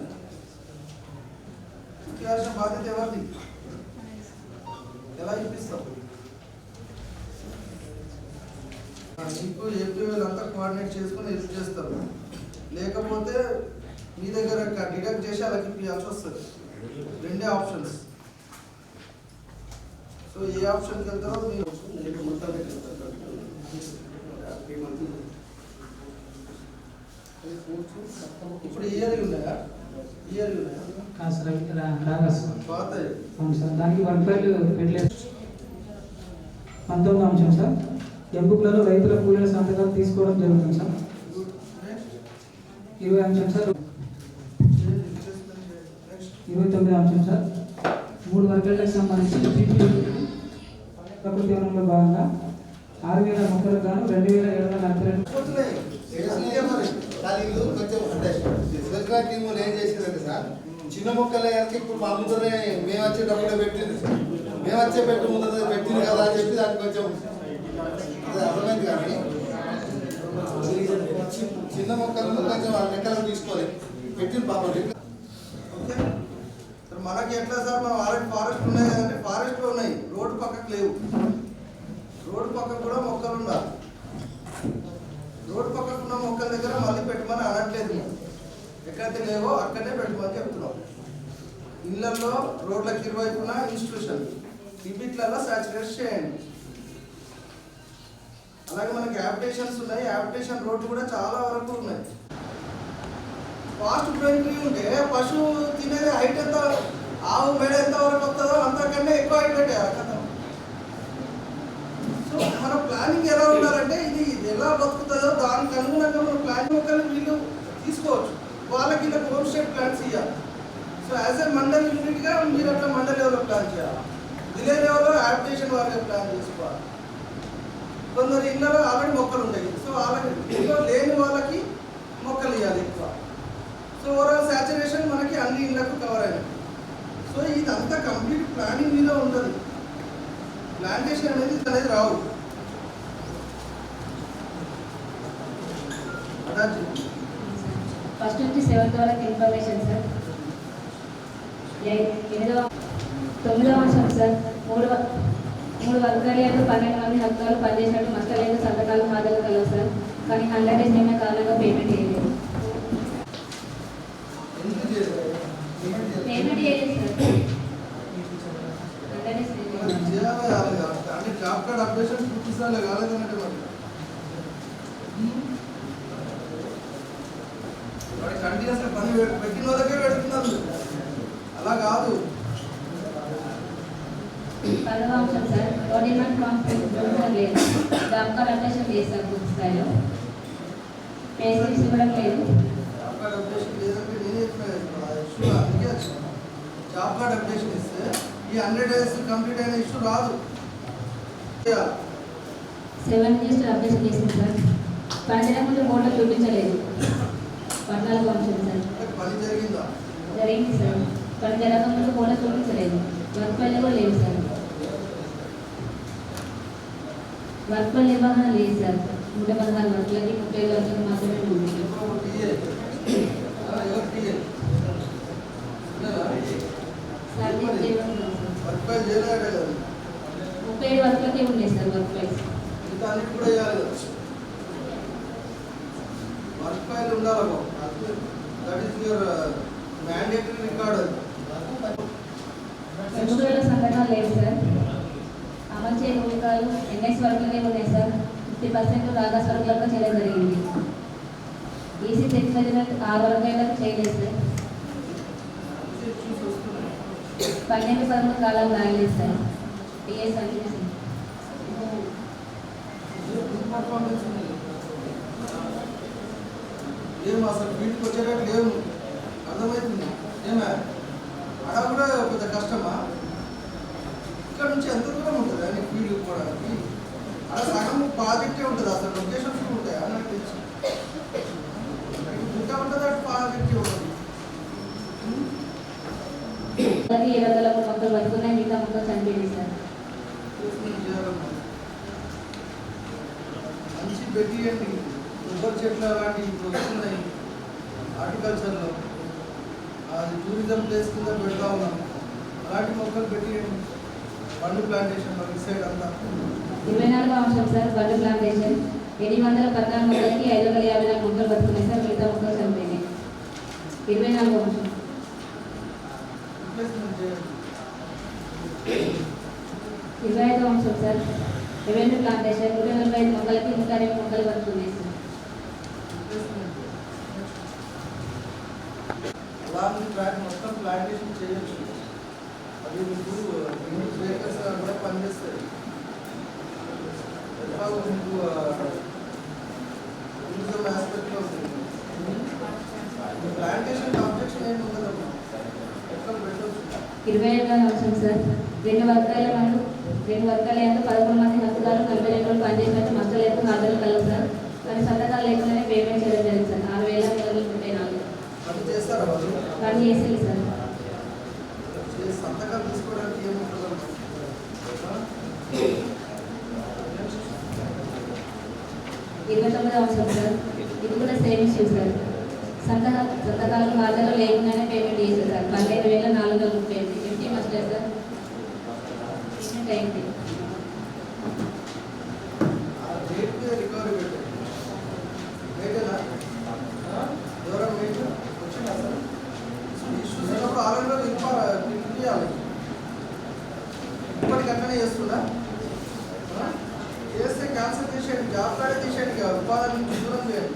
[SPEAKER 2] ఇప్పించాల్సిన బాధ్యత ఎవరిది? ఎలా ఇప్పిస్తావు? నీకు ఏపీ వాళ్ళంతా కోఆర్డినేట్ చేసుకుని హెల్ప్ చేస్తారు. లేకపోతే మీ దగ్గర డిడక్ట్ చేసి అలాగే ఇప్పించాల్సి వస్తుంది. రెండే ఆప్షన్స్. సో ఏ ఆప్షన్కి వెళ్తారో మీరు ఇప్పుడు ఇయర్లీ ఉన్నాయా? ఇయర్లీ ఉన్నాయా?
[SPEAKER 4] కాదు సార్, రాగా సార్.
[SPEAKER 2] పాత
[SPEAKER 4] అవును సార్, దానికి 1 ఫైల్ పెట్టలేదు. 19వ అంశం సార్, ఎంబుక్లలో రైతుల కూలీల సంతకాలు తీసుకోవడం జరుగుతుంది సార్. 20వ అంశం సార్, 29వ అంశం సార్, 3 వర్గాలకు సంబంధించి ప్రకృతి వనంలో భాగంగా 6,000 మొక్కలకు గాను 2,742
[SPEAKER 3] వీళ్ళు కొంచెం అంటే స్పెషల్ టీములు ఏం చేసిందంటే సార్, చిన్న మొక్కలే కనుక ఇప్పుడు మా ముందరే మేము వచ్చేటప్పుడే పెట్టింది సార్. మేము వచ్చే పెట్టు ముందర పెట్టింది కదా అని చెప్పి దానికి కొంచెం అది అర్థమైంది. కానీ చిన్న మొక్కలను కొంచెం ఆ లెక్కలను తీసుకోలేదు పెట్టింది పాపం.
[SPEAKER 2] ఓకే. మనకి ఎట్లా సార్, మనం ఆల్రెడీ ఫారెస్ట్ ఉన్నాయి కదంటే ఫారెస్ట్లో ఉన్నాయి, రోడ్డు పక్కకు లేవు. రోడ్డు పక్కకు కూడా మొక్కలు ఉండాలి. రోడ్డు పక్కకు ఉన్న మొక్కల దగ్గర మళ్ళీ పెట్టమని అనట్లేదు. ఎక్కడైతే లేవో అక్కడనే పెట్టమని చెప్తున్నాం. ఇళ్లలో రోడ్లకు ఇరువైపున ఇన్స్టిట్యూషన్ ఇవిట్లలో సాచురేట్ చేయండి. అలాగే మనకి యాప్టేషన్స్ ఉన్నాయి. యాప్టేషన్ రోడ్లు కూడా చాలా వరకు ఉన్నాయి. ఫాస్ట్ గ్రోయింగ్ ఉంటే పశువు తినేది హైట్ ఎంత, ఆవు మెడ ఎంత వరకు వస్తుందో అంతకన్నా ఎక్కువ హైట్ పెట్టారు కదా. సో మన ప్లానింగ్ ఎలా ఉండాలంటే ఇది ఎలా బతుకుతుందో దానికి అనుగుణంగా మన ప్లానింగ్ ఒకరిని వీళ్ళు తీసుకోవచ్చు. వాళ్ళకి ఇలా హోమ్ స్టేట్ ప్లాన్స్ ఇవ్వాలి. సో యాజ్ ఏ మండల్ యూనిట్గా మీరు అట్లా మండల్ లెవెల్లో ప్లాన్ చేయాలి. విలేజ్ లెవెల్లో యాప్టేషన్ వారిగా ప్లాన్ చేసుకోవాలి. కొందరు ఇళ్ళలో ఆల్రెడీ మొక్కలు ఉంటాయి. సో వాళ్ళకి ఇల్లు లేని వాళ్ళకి మొక్కలు ఇవ్వాలి ఎక్కువ. సో ఓవరాల్ సాచురేషన్ మనకి అన్ని ఇళ్ళకు కవర్ అయినాయి. సో ఇదంతా కంప్లీట్ ప్లానింగ్ మీద ఉంటుంది. ప్లాంటేషన్ అనేది రావు.
[SPEAKER 5] ఫస్ట్ నుంచి 7th వరకు ఇన్ఫర్మేషన్ సార్. 9వ అంశం సార్, 3 వర్గాలు 12 మంది హక్కులు పనిచేసినట్టు మస్తలేదు సంతకాలు హాజరు కలవు సార్. కానీ 100 days నిన్న కాలంగా పేమెంట్ చేయలేదు. పేమెంట్ చేయలేదు సార్. 100 days
[SPEAKER 2] అంటే జాబ్ కార్డ్ అప్డేషన్ పూర్తిసార్లు కాలేదన్నట్టు మరి కంటిన్యూస్గా పని పెట్టిన వాళ్ళకే పెడుతున్నారు. అలా కాదు.
[SPEAKER 5] 10వ అంశం సార్, ఆర్డినెన్స్ ఫామ్ లేదు. జాబ్ కార్డ్ అప్డేషన్ చేస్తారు పూర్తి స్థాయిలో. పే స్లిప్స్ ఇవ్వడం లేదు.
[SPEAKER 2] జాబ్ కార్డ్ అప్డేషన్ లేదంటే నేనే ఇష్యూ. అందుకే జాబ్ కార్డ్ అప్డేషన్ ఇస్తే ఈ 100 days కంప్లీట్ అయిన ఇష్యూ రాదు.
[SPEAKER 5] 7 రిజిస్టర్ అప్డేషన్ చేసింది సార్. పని ముందు మోటార్ చూపించలేదు. 14వ అంశం సార్.
[SPEAKER 2] అంటే పని జరిగిందా?
[SPEAKER 5] జరిగింది సార్. పని జరగకముందు మోటార్ చూపించలేదు. వర్క్ పైన కూడా లేదు సార్. వర్క్ పని నిర్వహణ లేదు సార్. 116 వర్క్లకి 35 వర్క్లకి మాత్రమే ఉంది.
[SPEAKER 2] ఎవరు టీఏ? ఎవరు టీఏ?
[SPEAKER 5] సార్
[SPEAKER 2] వర్క్ ఫైల్ చేయలేట కదా?
[SPEAKER 5] 37 వర్క్లకే ఉన్నాయి సార్ వర్క్ ఫైల్స్.
[SPEAKER 2] ఇంకా అన్నిటి కూడా చేయాలి కదా? వర్క్ ఫైల్ ఉండాలి. That is your mandatory record.
[SPEAKER 5] ఎన్నికల సంఘటనలు లేదు సార్. అమలు చేయని రూపాయలు ఎన్ఎస్ వర్క్లకే ఉన్నాయి సార్. 50% రాగాస్ వర్క్లకు చేయడం జరిగింది. ఈసీ చెక్ మెజర్మెంట్ 6 వర్గాలకు చేయలేదు సార్. 12-13 కాలాలు రాయలేదు సార్. టీఎస్ అంటే
[SPEAKER 2] ఏం అసలు వీటికి వచ్చేటట్టు లేవు. అర్థమవుతుంది ఏమే? అక్కడ కూడా పెద్ద కష్టమా? ఇక్కడ నుంచి ఎంత దూరం ఉంటుంది అని ఫీల్డ్ పోవడానికి? అక్కడ సగం ప్రాజెక్టే ఉంటుంది. అసలు లొకేషన్స్ కూడా ఉంటాయి అన్నట్టు తెలుసు. ఇంకా ఉంటుంది అటు ప్రాజెక్టే ఉంటుంది.
[SPEAKER 5] 700 మొక్కలు పడుతున్నాయి. మిగతా మొక్కలు చనిపోయింది సార్.
[SPEAKER 2] మంచి పెట్టియండి. కొబ్బరి చెట్లు అలాంటివి ఇప్పుడు వస్తున్నాయి హార్టికల్చర్లో. అది టూరిజం ప్లేస్ కింద పెడతా ఉన్నాం. అలాంటి మొక్కలు పెట్టియండి. పండు ప్లాంటేషన్ ఈ సైడ్ అంతా.
[SPEAKER 5] 24వ అంశం సార్. బండు ప్లాంటేషన్ 714 మొక్కలకి 554 మొక్కలు పడుతున్నాయి సార్. మిగతా మొక్కలు చనిపోయినాయి. 24వ అంశం.
[SPEAKER 2] రిప్లేస్మెంట్ చేయండి.
[SPEAKER 5] 25వ అంశం సార్. రెవెన్యూ ప్లాంటేషన్ 145 మొక్కలకి 160 మొక్కలు పడుతున్నాయి సార్.
[SPEAKER 2] అలాంటి ట్రాక్ మొత్తం ప్లాంటేషన్ చేయొచ్చు. అది మీకు బ్రేకర్స్ కూడా పనిచేస్తాయి. ఎట్లాగో మీకు టూరిజం ఆస్పెక్ట్లో ఉంటుంది. ప్లాంటేషన్ ఆబ్జెక్షన్ ఏమి ఉండదమ్మా. ఎట్లా పెట్టవచ్చు.
[SPEAKER 5] 25వ అంశం సార్. 2 వర్గాలయందు 11 మంది హక్కుదారులు 42 రోజులు పనిచేసినట్టు మస్తలేదు హాజరు కలవు సార్. కానీ సంతకాలు లేకుండానే పేమెంట్ చేయడం జరిగింది సార్. 6,434
[SPEAKER 2] పని చేస్తారా వాళ్ళు?
[SPEAKER 5] పని చేసేది సార్.
[SPEAKER 2] సంతకాలు తీసుకోవడానికి ఏముంటుందమ్మా?
[SPEAKER 5] 29వ అంశం సార్. ఇది కూడా సేమ్ ఇష్యూ సార్. సంతకాలకు హాజరు లేకుండానే పేమెంట్ చేసేది సార్. 15,435 50 muster sir. పేమెంట్ అయింది.
[SPEAKER 2] రేట్ మీద రికవరీ పెట్టండి. రేటేనా? ఎవరైనా రేట్ వచ్చింది అసలు ఇష్యూస్ అయినప్పుడు ఆల్రెడీ క్లిక్ చేయాలి. ఇప్పటికి అట్లనే చేస్తుందా? చేస్తే క్యాన్సిల్ చేసేయండి. జాబ్ కార్డే తీసేయండి. ఉపాధి నుంచి దూరం చేయండి.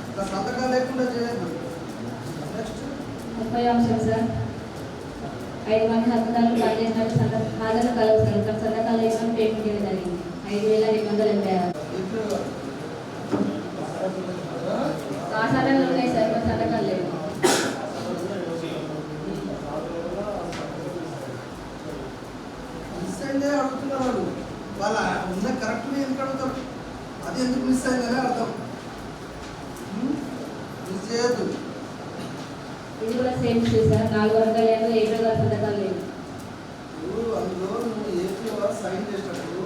[SPEAKER 2] ఇట్లా సంతకాలు లేకుండా చేయండి. నెక్స్ట్
[SPEAKER 5] 30వ అంశం సార్. 5 మంది హక్కుదారులు పనిచేసినట్టు హాజరు కలవు సార్. ఇక్కడ సంతకాలు లేకుండా పేమెంట్ చేయడం జరిగింది. 5,286 ఆసారాలు ఉన్నాయి సార్. కొన్ని సంతకాలు లేవు.
[SPEAKER 2] మిస్ అయిందే అడుగుతున్నారు వాళ్ళు. వాళ్ళ ఉన్న కరెక్ట్గా ఎందుకు అడుగుతారు? అది ఎందుకు మిస్ అయిందనే అర్థం. మిస్ చేయొద్దు.
[SPEAKER 5] ఇది కూడా సేమ్ ఇష్యూ సార్. 4 వర్గాలయందు ఏపీ గారి సంతకాలు లేవు.
[SPEAKER 2] అందులో నువ్వు ఏపీఓ సైన్ చేసినప్పుడు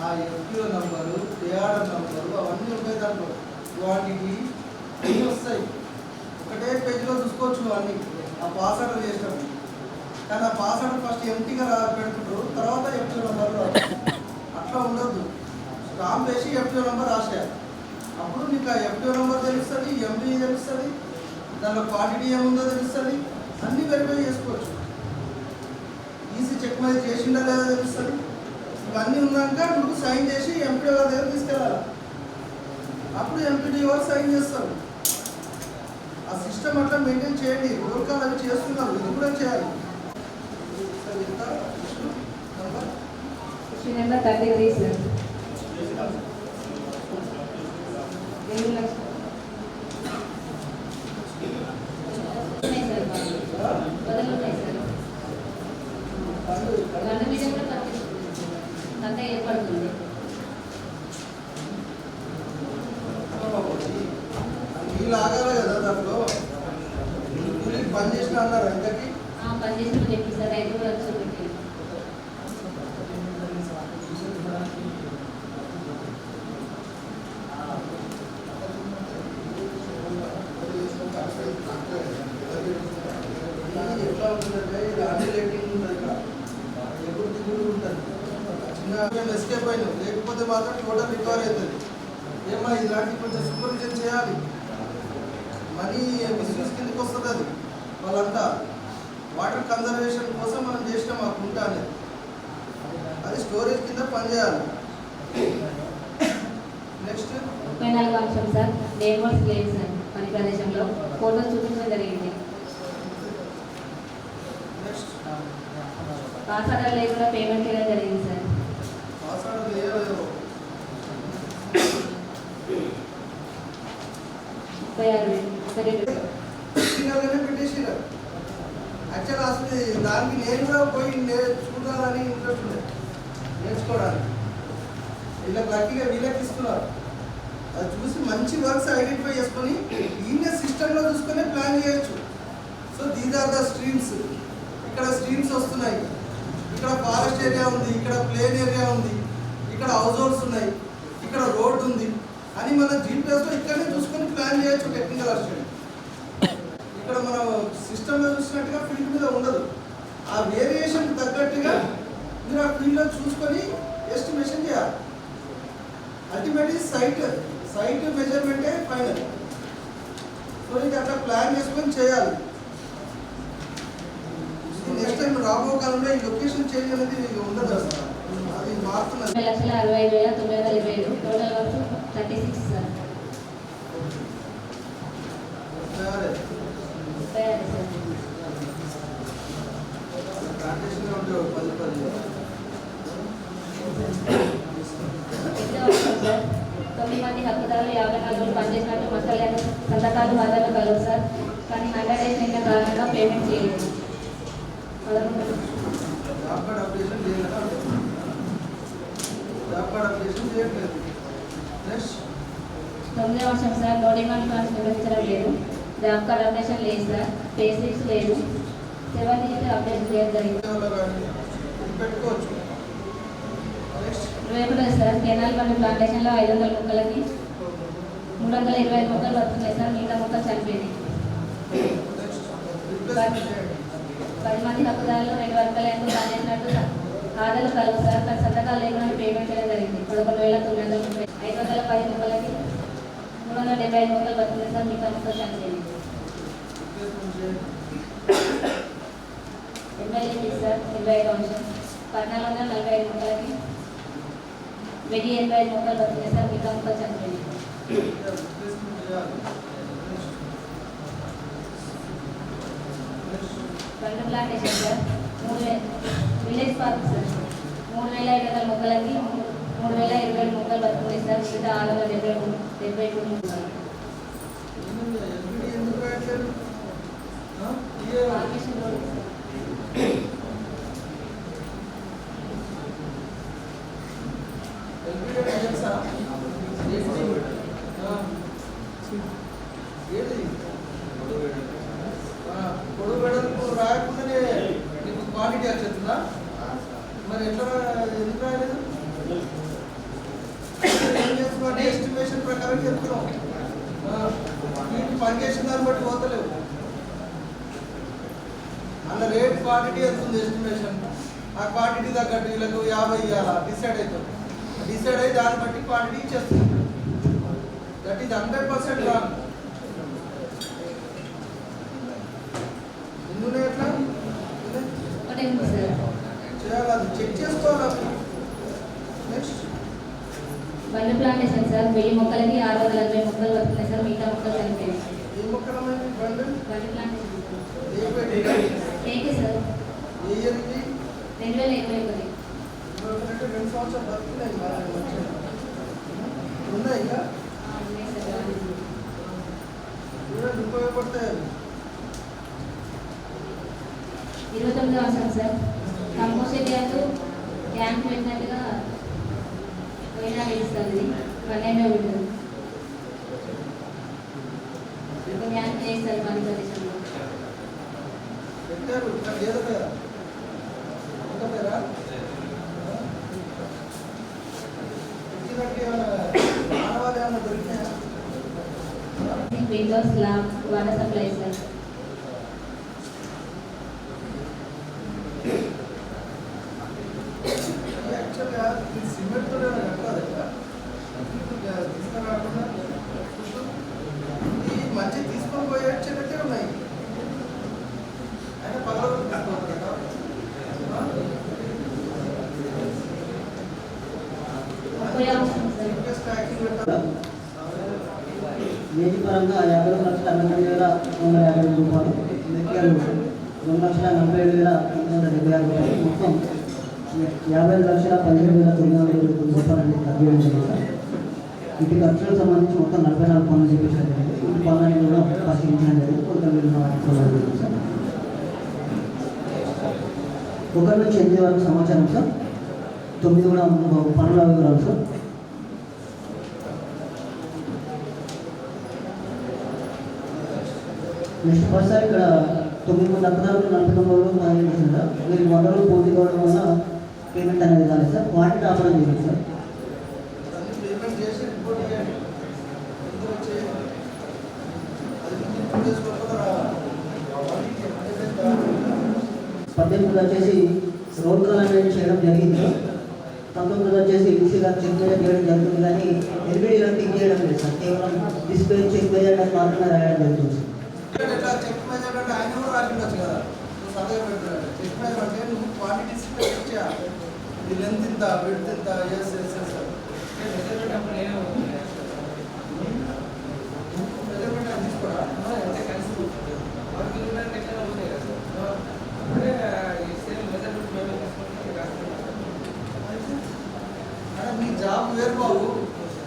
[SPEAKER 2] ఆ ఎఫ్పిఓ నంబరు, ఏఆర్ఆర్ నంబరు అవన్నీ ఉంటాయి. దాంట్లో క్వాంటిటీ అన్నీ వస్తాయి. ఒకటే పేజీలో చూసుకోవచ్చు అన్నీ. ఆ పాస్ ఆర్డర్ చేసినప్పుడు. కానీ ఆ పాస్ ఆర్డర్ ఫస్ట్ ఎంటీగా పెడుతుంటారు, తర్వాత ఎఫ్పిఓ నంబర్ అట్లా ఉండొద్దు. స్టాంప్ వేసి ఎఫ్పిఓ నంబర్ రాసేయాలి. అప్పుడు నీకు ఆ ఎఫ్పిఓ నంబర్ తెలుస్తుంది, ఎంపీ తెలుస్తుంది, దాంట్లో క్వాంటిటీ ఏముందో తెలుస్తుంది. అన్నీ వెరిఫై చేసుకోవచ్చు. ఈసీ చెక్ మీద చేసిందా లేదా తెలుస్తుంది. ఇవన్నీ ఉన్నాక నువ్వు సైన్ చేసి ఎంపీడీ గారి దగ్గర తీసుకెళ్ళాలి. అప్పుడు ఎంపీడీ వారు సైన్ చేస్తారు. ఆ సిస్టమ్ అట్లా మెయింటైన్ చేయండి. రోల్కాల్ అవి చేస్తున్నారు, ఇది కూడా చేయాలి.
[SPEAKER 5] Issue number 33 sir. 2 లక్షలు ఉన్నాయి సార్. బదులు ఉన్నాయి సార్. గంట మీద కూడా అంతా ఏర్పడుతుంది. పనిచేసిన చెప్పి సార్ రైతు కూడా చూపెట్టి
[SPEAKER 2] ఎట్లా ఉంటుందంటే ఇది ఆంటిలేటింగ్ ఉంటుంది ఇక్కడ ఎప్పుడు దిగుడు ఉంటుంది చిన్న ఎస్కేప్ అయినాం లేకపోతే మాత్రం టోటల్ రికవర్ అవుతుంది ఏమో ఇలాంటి కొంచెం సూపర్విజన్ చేయాలి మనీ మిస్యూస్ కిందకి వస్తుంది అది వాళ్ళంతా వాటర్ కన్జర్వేషన్ కోసం మనం చేసినాం ఆ కుంట అనేది అది స్టోరేజ్ కింద పనిచేయాలి. నెక్స్ట్
[SPEAKER 5] 34వ అంశం సార్ నేబర్స్ లేదు సార్ పని ప్రదేశంలో ఫోటోలు చూపించడం జరిగింది.
[SPEAKER 2] నెక్స్ట్
[SPEAKER 5] పాస్ ఆర్డర్ లేకుండా పేమెంట్ చేయడం జరిగింది సార్.
[SPEAKER 2] పాస్వర్డ్ లేదు
[SPEAKER 5] 36,000
[SPEAKER 2] సింగల్గానే పెట్టేసినారు. యాక్చువల్ అసలు దానికి నేను కూడా పోయి చూడాలని ఇంట్రెస్ట్ ఉంది నేర్చుకోవడానికి. వీళ్ళకి లక్కీగా వీళ్ళకి ఇస్తున్నారు. అది చూసి మంచి వర్క్స్ ఐడెంటిఫై చేసుకొని ఈయన సిస్టంలో చూసుకొని ప్లాన్ చేయొచ్చు. So these are the streams. ఇక్కడ స్ట్రీమ్స్ వస్తున్నాయి, ఇక్కడ ఫారెస్ట్ ఏరియా ఉంది, ఇక్కడ ప్లేన్ ఏరియా ఉంది, ఇక్కడ హౌస్ హోల్డ్స్ ఉన్నాయి, ఇక్కడ రోడ్ ఉంది అని మన జీపీఎస్లో ఇక్కడనే చూసుకొని ప్లాన్ చేయొచ్చు టెక్నికల్ అసిస్టెంట్. ఇక్కడ మన సిస్టంలో చూసినట్టుగా ఫీల్డ్ మీద ఉండదు. ఆ వేరియేషన్ తగ్గట్టుగా మీరు ఆ ఫీల్డ్లో చూసుకొని ఎస్టిమేషన్ చేయాలి. అల్టిమేట్లీ సైట్ మెజర్మెంటే ఫైనల్. సో ఇది అట్లా ప్లాన్ చేసుకొని చేయాలి. నెక్స్ట్ టైం రాబో కాలంలో ఈ లొకేషన్ చేంజ్ అనేది ఉండదు అసలు, అది మారుతున్నది.
[SPEAKER 5] 2,65,927 total work 36 sir. 36 sir.
[SPEAKER 2] Transaction ఉంటే 10.
[SPEAKER 5] సార్ 9 మంది హక్కుదారులు 54 రోజులు పనిచేసినట్టు మక్కలేని సంతకాలు ఆధారాలు కలవు సార్. కానీ 100 డేస్ నిన్న కారణంగా పేమెంట్ చేయలేదు.
[SPEAKER 2] జాబ్ కార్డ్ అప్లికేషన్ చేయలేదు. జాబ్ కార్డ్ అప్లికేషన్ చేయట్లేదు. నెక్స్ట్
[SPEAKER 5] 9వ అంశం సార్ నో డిమాండ్ ఫండ్స్ నిర్వహించడం లేదు. జాబ్ కార్డ్ అప్డేషన్ లేదు సార్. పే స్లిప్స్ లేదు. 7 డిజిటల్ అప్డేట్ లేదు జరిగింది.
[SPEAKER 2] పెట్టుకోవచ్చు. నెక్స్ట్
[SPEAKER 5] 21 సార్ కెనాల్ బండి ప్లాంటేషన్లో 500 మొక్కలకి 325 మొక్కలు వస్తున్నాయి సార్. మిగతా మొక్కలు చనిపోయింది.
[SPEAKER 2] నెక్స్ట్ రిప్లేస్మెంట్ చేయండి.
[SPEAKER 5] 10 మంది హక్కుదారులు 2 వర్గాలకు పనిచేసినట్టు ఆధారాలు కలవు సార్. కానీ సంతకాలు లేకుండా పేమెంట్ చేయడం జరిగింది. 11,930. 510 మొక్కలకి 375 మొక్కలు వస్తున్నాయి సార్. మిగతా మొక్కలు చనిపోయింది.
[SPEAKER 2] రిప్లేస్మెంట్ చేయండి.
[SPEAKER 5] ఎమ్మెల్యే సార్ 25వ అంశం 1445 మొక్కలకి 1085 మొక్కలు వస్తున్నాయి సార్. మిగతా మొక్కలు చనిపోయింది.
[SPEAKER 2] రిప్లేస్మెంట్ చేయాలి. నెక్స్ట్
[SPEAKER 5] పంట plantation sir 3,000 village park sir 3,500 మొక్కలకి 3,027 మొక్కలు వస్తున్నాయి సార్. మిగతా 673 మొక్కలు.
[SPEAKER 2] ఎల్బిడి ఎందుకు రాయట్లేదు?
[SPEAKER 5] మార్కేషన్ రోడ్ సార్.
[SPEAKER 2] ఎల్బిడి అంటే తెలుసా? ఏది పొడుగు వెడల్పు రాయకుండానే నీకు క్వాంటిటీ వచ్చేస్తుందా? మరి ఎట్లా ఎందుకు రాయలేదు? ఏం చేస్తున్నావు? ఎస్టిమేషన్ ప్రకారం చెప్తున్నాం. వీటిని పని చేసిన దాన్ని బట్టి పోతలేవు. అలా రేట్ క్వాంటిటీ ఎంత ఉంది ఎస్టిమేషన్, ఆ క్వాంటిటీ తగ్గట్టు వీళ్ళకు 50 ఇవ్వాలా డిసైడ్ అవుతుంది. డిసైడ్ అయ్యి దాన్ని బట్టి క్వాంటిటీ ఇచ్చేస్తుంది. That is 100% wrong. ఎందుకు ఎట్లా
[SPEAKER 5] ఒకటే ఉంది సార్.
[SPEAKER 2] చేయాలి, అది చెక్ చేసుకోవాలి. నెక్స్ట్
[SPEAKER 5] బండి ప్లాంటేషన్ సార్ 1000 మొక్కలకి 640 మొక్కలు వస్తున్నాయి సార్. మిగతా మొక్కలు చనిపోయాయి.
[SPEAKER 2] ఏ మొక్కలమైంది బండి
[SPEAKER 5] బండి ప్లాంటేషన్
[SPEAKER 2] ఏ పెట్టి
[SPEAKER 5] ఏకే సార్
[SPEAKER 2] ఏ ఇయర్కి
[SPEAKER 5] 2021.
[SPEAKER 2] 2 సంవత్సరాలు బతుకున్నాయి. ఉన్నాయి ఇంకా
[SPEAKER 5] ఉన్నాయి సార్.
[SPEAKER 2] చూడండి ఉపయోగపడతాయి.
[SPEAKER 5] 29వ అంశం సార్ కంపోస్ట్ ఏరియాకు ట్యాంక్ పెట్టినట్టుగా పోయినా వేస్తుంది. 12వ విడత ట్యాంక్ చేస్తారు పని ప్రదేశంలో.
[SPEAKER 2] పెట్టారు ఇక్కడ లేదు కదా ఒక పేరా పెట్టినట్టు ఏమైనా మానవాళి ఏమైనా దొరికినాయా
[SPEAKER 5] windows lab water supply sir.
[SPEAKER 2] యాక్చువల్గా ఇది సిమెంట్తో కట్టాలి కదా తీసుకురాకుండా ఈ మంచి తీసుకొని పోయే వచ్చేటట్టే ఉన్నాయి ఆయన పగల తీసుకోవాలి కదా
[SPEAKER 5] ముప్పై అంశం సార్.
[SPEAKER 2] ప్యాకింగ్ పెట్టాలి
[SPEAKER 6] నీటి పరంగా 52,62,950 రూపాయలు, లెక్కలు 2,47,976 రూపాయలు, మొత్తం 55,17,920 రూపాయలు అనేది తగ్గించడం జరిగింది. ఇంటి ఖర్చులకు సంబంధించి మొత్తం 44 పనులు చూపించడం జరిగింది. ఇంటి పనులని కూడా పరిశీలించడం జరిగింది. కొంత జరిగింది సార్. 1 నుంచి 8 వరకు సమాచారం సార్. 9 కూడా పనుల వివరాలు సార్. నెక్స్ట్ ఫస్ట్ సార్ ఇక్కడ 9 మంది అక్కదారులు 49 రోజులు చేసింది సార్. వీళ్ళు 100 రోజులు పూర్తి కావడం వల్ల పేమెంట్ అనేది రాలేదు సార్. వాటిని ఆపడం జరిగింది సార్.
[SPEAKER 2] పేమెంట్ చేసి రిపోర్ట్ చేయండి ఎంత వచ్చేది అది 2 డేస్ వరకు రావాలి
[SPEAKER 6] 18 వచ్చేసి రోడ్ కాల్ అనేది చేయడం జరిగింది సార్. 19 వచ్చేసి ఈసీ గారు చెక్ చేయడం జరుగుతుంది కానీ ఎల్బిడి గారు టిక్ చేయడం లేదు సార్. కేవలం డిస్ప్లే చెక్ చేయడానికి మాత్రమే రాయడం జరుగుతుంది సార్.
[SPEAKER 2] ఎట్లా చెక్ మెజర్ అంటే ఆయన కూడా రాసిండొచ్చు కదా సదగా పెట్టాడు చెక్ మెజర్ అంటే నువ్వు క్వాంటిటీస్ చెక్ చేయాలి ఇది లెంత్ ఇంత విడ్త్ ఇంత ఎస్ ఎస్ ఎస్ మెజర్మెంట్ అది తీసుకోరా మీ జాబ్ వేరు బాబు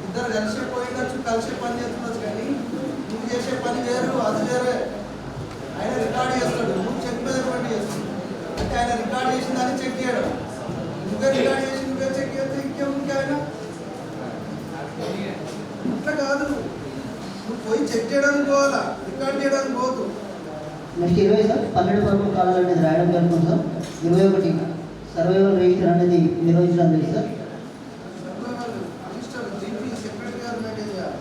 [SPEAKER 2] ఇద్దరు కలిసి పోయిండొచ్చు కలిసి పని చేస్తుండొచ్చు కానీ నువ్వు చేసే పని వేరు అది వేరే ఆయన రికార్డ్ చేస్తాడు నువ్వు చెక్ మెజర్మెంట్ చేస్తాడు అంటే ఆయన రికార్డ్ చేసిన దాన్ని చెక్ చేయడం నువ్వే రికార్డ్ చేసి నువ్వే చెక్ చేస్తే ఇంకేముంది ఆయన ఇట్లా కాదు నువ్వు పోయి చెక్ చేయడానికి పోవాలా రికార్డ్ చేయడానికి పోదు.
[SPEAKER 6] నెక్స్ట్ 20 సార్ 12 పరుపుల కాలాలు అనేది రాయడం జరుగుతుంది సార్. 21 సర్వైవల్ రిజిస్టర్ అనేది నిర్వహించడం జరిగింది సార్.
[SPEAKER 2] సెక్రటరీ గారు మెయింటైన్ చేయాలి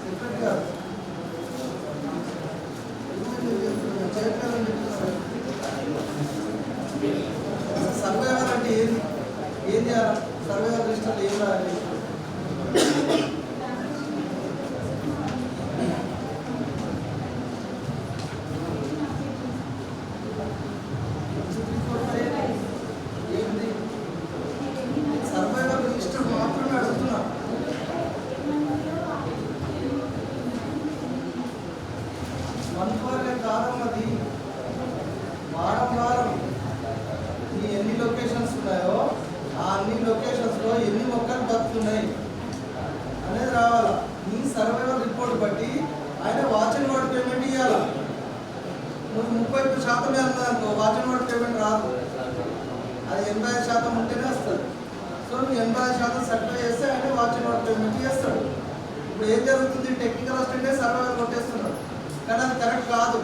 [SPEAKER 2] సెక్రటరీ గారు సర్వైవర్ అంటే ఏంది ఏం చేయాలి సర్వైవర్ రిజిస్టర్లో ఏం రాయాలి ఏంది సర్వైవర్ రిజిస్టర్ మాత్రమే అడుగుతున్నా మంత్వాలే కాదన్నది వారం వారం ఈ ఎన్ని లొకేషన్స్ ఉన్నాయో ఆ అన్ని లొకేషన్స్లో ఎన్ని మొక్కలు బతుకున్నాయి అనేది రావాలా నీ సర్వైవల్ రిపోర్ట్ బట్టి ఆయన వాచ్ అండ్ వర్డ్ పేమెంట్ ఇవ్వాలా నువ్వు 30% అన్నదనుకో వాచ్ అండ్ వర్డ్ పేమెంట్ రాదు అది 85% ఉంటేనే వస్తుంది. సో నువ్వు 85% సర్టిఫై చేస్తే ఆయన వాచ్ అండ్ వర్డ్ పేమెంట్ చేస్తాడు. ఇప్పుడు ఏం జరుగుతుంది టెక్నికల్ అసిస్టెంటే సర్వైవర్ కొట్టేస్తున్నాడు కానీ అది కరెక్ట్ కాదు.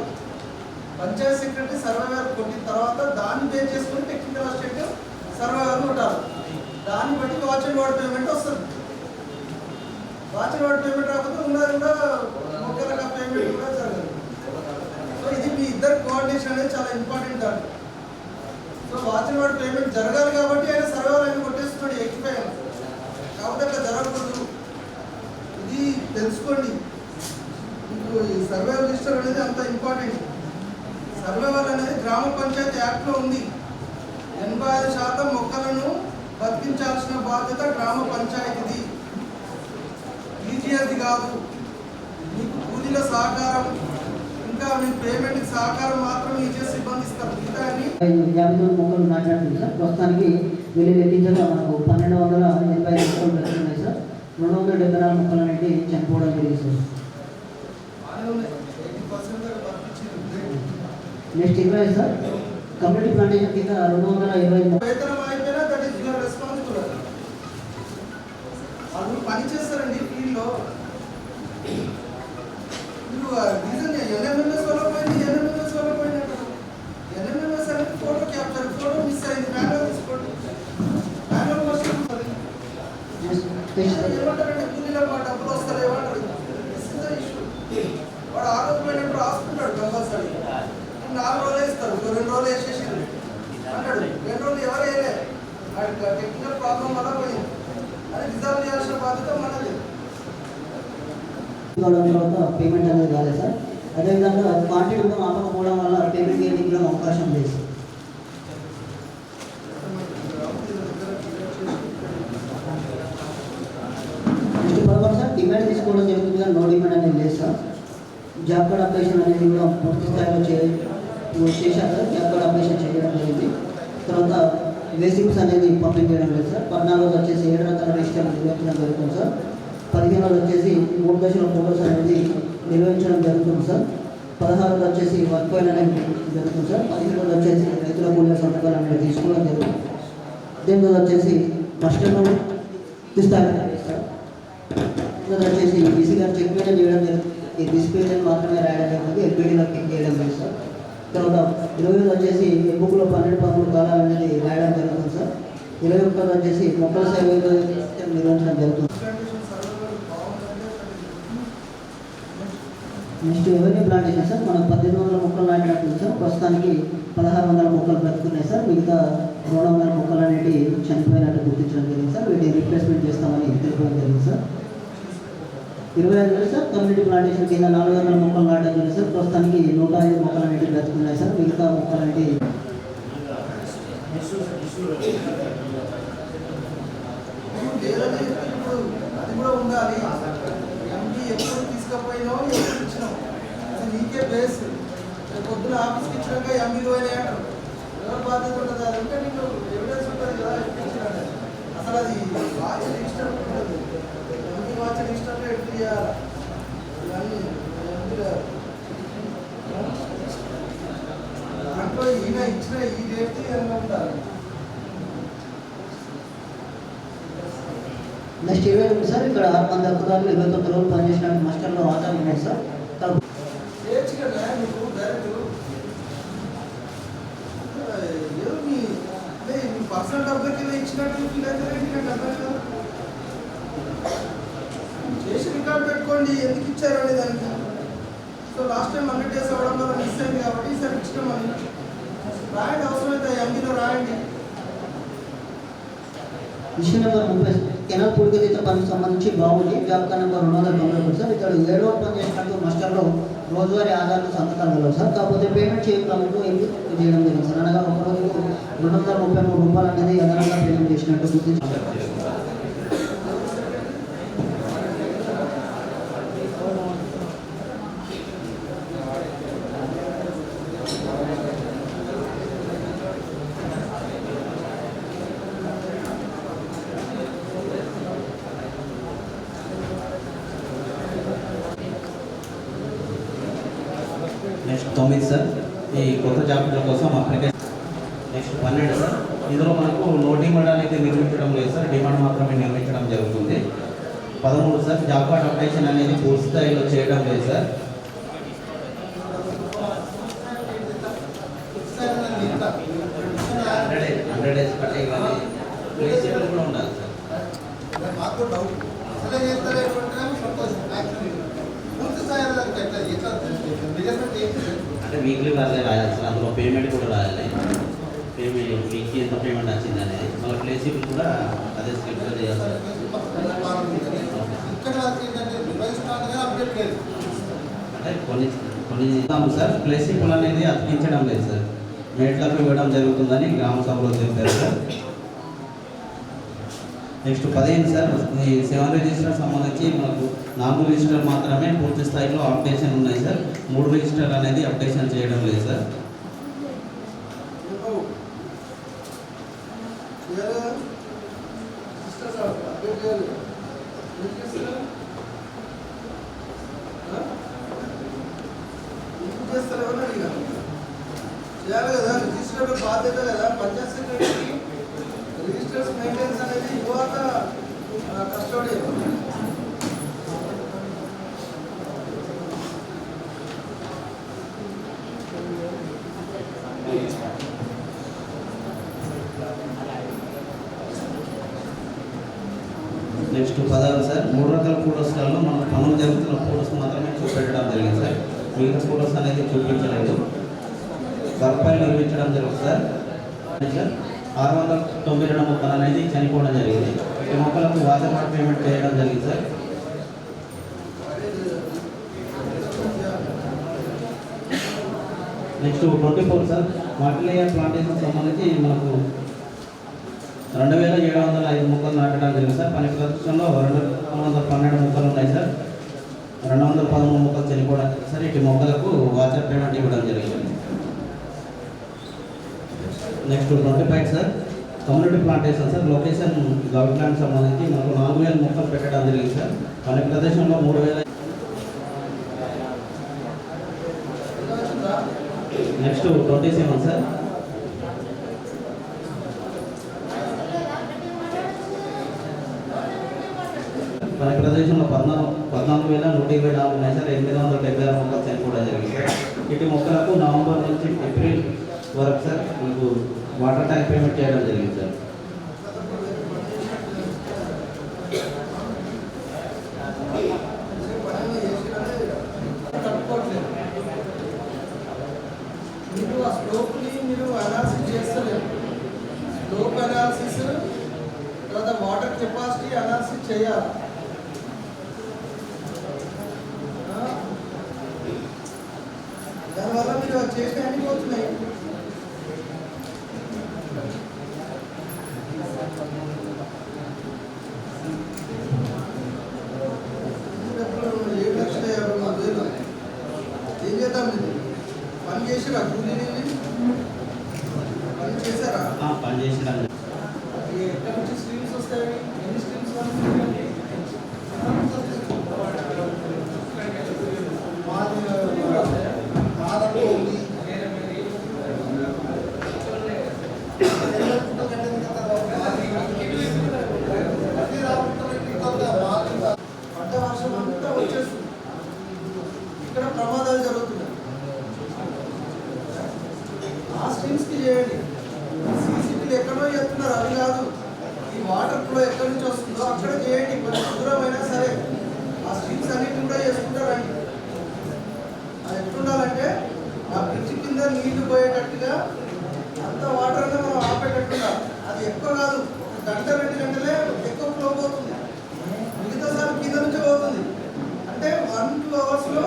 [SPEAKER 2] పంచాయత్ సెక్రటరీ సర్వైవర్ కొట్టిన తర్వాత దాన్ని బేస్ చేసుకుని టెక్నికల్ అసిస్టెంట్ సర్వైవర్ కొట్టాలి. దాన్ని బట్టి వాచ్ అండ్ వర్డ్ పేమెంట్ వస్తుంది. వాచ్ అండ్ వర్డ్ పేమెంట్ రాకపోతే ఉన్నది కూడా మొక్కల పేమెంట్ కూడా జరగదు. సో ఇది మీ ఇద్దరు కోఆర్డినేషన్ అనేది చాలా ఇంపార్టెంట్ దాంట్లో. So watch and word payment జరగాలి కాబట్టి ఆయన సర్వైవర్ ఆయన కొట్టేస్తున్నాడు ఎక్కిపోయి కాబట్టి అట్లా జరగకూడదు. ఇది తెలుసుకోండి. మీకు ఈ సర్వైవల్ రిజిస్టర్ అనేది అంత ఇంపార్టెంట్. సర్వైవల్ అనేది గ్రామ పంచాయతీ యాక్ట్లో ఉంది. 85% మొక్కలను బతికించాల్సిన బాధ్యత గ్రామ పంచాయతీది, ఈజీఎస్ది కాదు. మీకు కూలీల సహకారం ఇంకా మీ పేమెంట్కి సహకారం మాత్రం ఈజీఎస్ సిబ్బంది ఇస్తారు. మిగతా అని
[SPEAKER 6] 59 మొక్కలు నాటినట్టు సార్. ప్రస్తుతానికి వీళ్ళు లెక్కించగా మనకు 1285 మొక్కలు దొరుకుతున్నాయి సార్. 274 మొక్కలు అనేది చనిపోవడం జరిగింది సార్.
[SPEAKER 2] బాగానే ఉన్నాయి 80% దాకా బతికించింది.
[SPEAKER 6] నెక్స్ట్ 20 సార్ కమ్యూనిటీ ప్లాంటేషన్ కింద 220
[SPEAKER 2] వేతనం అయిపోయినా దట్ ఈస్ యువర్ రెస్పాన్సిబుల్. వాళ్ళు పని చేస్తారండి ఫీల్డ్లో. మీరు రీజన్ ఎన్ఎంఎంఎస్ వల్ల పోయింది, ఎన్ఎంఎంఎస్ వల్ల పోయింది ఏమంటారంటే కూలీలో మా డబ్బులు వస్తలేమంటారు. వాడు ఆరోగ్యమైనప్పుడు రాసుకుంటాడు కంపల్సరీ. 4 రోజులు ఇస్తారు, 2 రోజులు వేసేసి అంటాడు. 2 రోజులు ఎవరు వేయలేదు, వాడికి టెక్నికల్ ప్రాబ్లం వల్ల పోయింది. అది రిజర్వ్ చేయాల్సిన బాధ్యత మనది.
[SPEAKER 6] తర్వాత పేమెంట్ అనేది కాలేదు సార్. అదేవిధంగా క్వాంటిటీ కూడా ఆపకపోవడం వల్ల పేమెంట్ చేయడానికి కూడా అవకాశం లేదు సార్. నెక్స్ట్ పదకొండు సార్, డిమాండ్ తీసుకోవడం జరుగుతుంది కానీ నో డిమాండ్ అనేది లేదు సార్. జాబ్ కార్డ్ అప్లికేషన్ అనేది కూడా పూర్తి స్థాయిలో చేశారు సార్. జాబ్ కార్డ్ అప్లికేషన్ చేయడం జరిగింది. తర్వాత వేసిక్స్ అనేది పంపిణీ చేయడం లేదు సార్. 14 వచ్చేసి 7 రకాల రిజిస్టర్ నిర్వహించడం జరుగుతుంది సార్. 15 వచ్చేసి 3 దశల ఫోటోస్ అనేది నిర్వహించడం జరుగుతుంది సార్. 16 వచ్చేసి వర్క్ ఫైల్ అనేది జరుగుతుంది సార్. 17 వచ్చేసి రైతుల కూలీల సంతకాలు అనేది తీసుకోవడం జరుగుతుంది. 18 వచ్చేసి ఫస్ట్లో స్థాయి సార్. వచ్చేసి బీసీ గారు చెక్ పేమెంట్ చేయడం జరుగుతుంది. ఈ బీసీ పేమెంట్ మాత్రమే రాయడం జరుగుతుంది, ఎల్పీడీలో క్లిక్ చేయడం లేదు సార్. తర్వాత 20 వచ్చేసి బుక్లో 12 పనులు కాలాలు అనేది రాయడం జరుగుతుంది సార్. 21 వచ్చేసి మొక్కల సర్వే నిర్వహించడం జరుగుతుంది. నెక్స్ట్ ఎవరిని ప్లాంటేషన్ సార్, మనం 1800 మొక్కలు నాటినట్టు సార్. ప్రస్తుతానికి 1600 మొక్కలు బ్రతుకున్నాయి సార్. మిగతా 200 మొక్కలు అనేవి చనిపోయినట్టు గుర్తించడం జరిగింది సార్. వీటిని రీప్లేస్మెంట్ చేస్తామని తెలియడం జరిగింది సార్. 25 సార్ కమ్యూనిటీ ప్లాంటేషన్ కింద 400 మొక్కలు నాటడం జరిగింది సార్. ప్రస్తుతానికి 105 మొక్కలు అనేవి బ్రతుకున్నాయి సార్. మిగతా మొక్కలు అనేవి
[SPEAKER 2] అది కూడా ఉండాలి. ఎంపీ ఎప్పుడు తీసుకుపోయినావు, ఎప్పుడు ఇచ్చినావు, అది నీకే బేస్. పొద్దున ఆఫీస్కి ఇచ్చినాక ఎంపీ పోయినాయి అంటారు. ఎవరు బాధ్యత ఉంటుంది? అది ఉంటే నీకు ఎవిడెన్స్ ఉంటుంది కదా ఇప్పించినాడు. అసలు అది వాచ్ రిజిస్టర్ ఉంటుంది. ఎంపీ వాచ్ రిజిస్టర్లో ఎంట్రీ చేయాలి. ఇవన్నీ దాంట్లో ఈయన ఇచ్చిన ఈ డేట్ ఏదైనా ఉండాలి.
[SPEAKER 6] నెక్స్ట్ 22 సార్, ఇక్కడ 6 మంది అధికారులు 29 రోజులు పనిచేసిన మాస్టర్లో ఆధారం ఉన్నాయి సార్.
[SPEAKER 2] చేయొచ్చు కదా నువ్వు డైరెక్ట్. ఏదో మీ పర్సనల్ డబ్బులకి ఇచ్చినట్టు ఫీల్ అయితే నాకు అర్థం కదా. చేసి రికార్డ్ పెట్టుకోండి ఎందుకు ఇచ్చారు అనే దానికి. సో లాస్ట్ టైం 100 days అవ్వడం వల్ల మిస్ అయింది కాబట్టి ఈసారి ఇచ్చినామని రాయండి. అవసరమైతే ఎంపీలో రాయండి.
[SPEAKER 6] విషయం నెంబర్ 30 కెనాల్ పూడికతీత పనికి సంబంధించి బాగుంది. Job card number 290 sir. ఇక్కడ 7 రోజులు పనిచేసినట్టు మాస్టర్లో రోజువారీ ఆధారాలు సంతకాలు వెళ్ళవు సార్. కాకపోతే పేమెంట్ చేయడానికి ఎందుకు చేయడం జరిగింది సార్. అనగా ఒక రోజు 233 రూపాయలు అనేది అదనంగా పేమెంట్ చేసినట్టు గుర్తించారు.
[SPEAKER 7] నెక్స్ట్ 9 సార్, ఈ కొత్త జాబుల కోసం అప్లికేషన్. నెక్స్ట్ 12 సార్, ఇందులో మనకు నో డిమాండ్ అనేది నిర్మించడం లేదు సార్. డిమాండ్ మాత్రమే నిర్మించడం జరుగుతుంది. 13 సార్, జాబ్ కార్డ్ అప్లికేషన్ అనేది పూర్తి స్థాయిలో చేయడం లేదు సార్. 100 days కట్టే కానీ ఫ్లెక్సిబుల్ కూడా ఉండాలి సార్.
[SPEAKER 3] మాకు డౌట్ అసలే చేస్తారు పూర్తి స్థాయిలో
[SPEAKER 7] అంటే వీక్లీ అదే రాయాలి సార్. అందులో పేమెంట్ కూడా రాయాలి. పేమెంట్ వీక్లీ ఎంత పేమెంట్ వచ్చిందని మళ్ళీ ఫ్లెక్సిబుల్ కూడా అదే స్లిప్లో చేయాలి సార్.
[SPEAKER 3] ఇక్కడ ఏంటంటే నిర్వహిస్తాను అప్డేట్ లేదు.
[SPEAKER 7] అంటే కొన్ని సార్ ఫ్లెక్సిబుల్ అనేది అతికించడం లేదు సార్. మేట్లకు ఇవ్వడం జరుగుతుందని గ్రామ సభలో చెప్పారు సార్. నెక్స్ట్ 15 సార్, ఈ 7 రిజిస్టర్ సంబంధించి మనకు 4 రిజిస్టర్ మాత్రమే పూర్తి స్థాయిలో అప్డేషన్ ఉన్నాయి సార్. 3 రిజిస్టర్ అనేది అప్డేషన్ చేయడం లేదు సార్.
[SPEAKER 2] చేయాలి కదా, రిజిస్టర్ బాధ్యత కదా. పంచాయత్ సెక్రటరీ రిజిస్టర్స్ మెయింటెనెన్స్ అనేది యువత కస్టడీ.
[SPEAKER 7] నెక్స్ట్ 16 సార్ 3 రకాల ఫోటోస్లలో మనం పనులు జరుగుతున్న ఫోటోస్ మాత్రమే చూపెట్టడం జరిగింది సార్. మిగతా ఫోటోస్ అనేది చూపించలేదు. బర్పాయిలు నిర్మించడం జరుగుతుంది సార్. 692 మొక్కలు అనేది చనిపోవడం జరిగింది. ఈ మొక్కలకు వాటర్ పేమెంట్ చేయడం జరిగింది సార్. నెక్స్ట్ 24 సార్ మార్టిలేయర్ ప్లాంటేషన్ సంబంధించి మనకు 2705 మొక్కలు నాటడం జరిగింది సార్. పని ప్రదర్శనలో 212 మొక్కలు ఉన్నాయి సార్. 213 మొక్కలు చనిపోవడం జరిగింది సార్. ఇటు మొక్కలకు వాటర్ పేమెంట్ ఇవ్వడం జరిగింది. Next 25 sir community plantation sir. Location government plant సంబంధించి మనకు 4000 మొక్కలు పెట్టడం జరిగింది సార్. పని ప్రదేశంలో 3000. నెక్స్ట్ 27 సార్ మన ప్రదేశంలో 14,124 ఉన్నాయి సార్. 876 మొక్కలు చనిపోవడం జరిగింది సార్. ఇటు మొక్కలకు నవంబర్ నుంచి ఏప్రిల్ వరకు సార్ మీకు వాటర్ ట్యాంక్ పేమెంట్ చేయడం జరిగింది సార్.
[SPEAKER 2] మీరు ఆ స్లోప్ని మీరు అనాలిసిస్ చేస్తలేరు. స్లోప్ అనాలిసిస్ తర్వాత వాటర్ కెపాసిటీ అనాలిసిస్ చేయాలి. దానివల్ల మీరు చేసిన అన్ని పోతున్నాయి. ఏం చేద్దాం ఇది పని చేసిరా కూలీ పని చేశారా?
[SPEAKER 7] పని చేసిన
[SPEAKER 2] ఎక్కడి నుంచి స్ట్రీమ్స్ వస్తాయి? ఎన్ని స్ట్రీమ్స్ పడ్డ వర్షం అంతా వచ్చేస్తుంది. ఇక్కడ ప్రమాదాలు జరుగుతున్నాయి. ఆ స్ట్రీమ్స్కి చేయండి. సీసీటీలు ఎక్కడో చేస్తున్నారు అవి కాదు. ఈ వాటర్ ఫ్లో ఎక్కడి నుంచి వస్తుందో అక్కడ చేయండి. కొంచెం దూరమైనా సరే ఆ స్ట్రీమ్స్ అన్నిటి కూడా చేసుకుంటారండి. అది ఎట్లుండాలంటే ఆ బ్రిడ్జ్ కింద నీళ్లు పోయేటట్టుగా అంత వాటర్ అంతా మనం ఆపేటట్టుగా. అది ఎక్కువ కాదు, 1-2 గంటలే ఎక్కువ ఫ్లో పోతుంది. మిగతా సార్ కింద నుంచి పోతుంది. అంటే 1-2 అవర్స్లో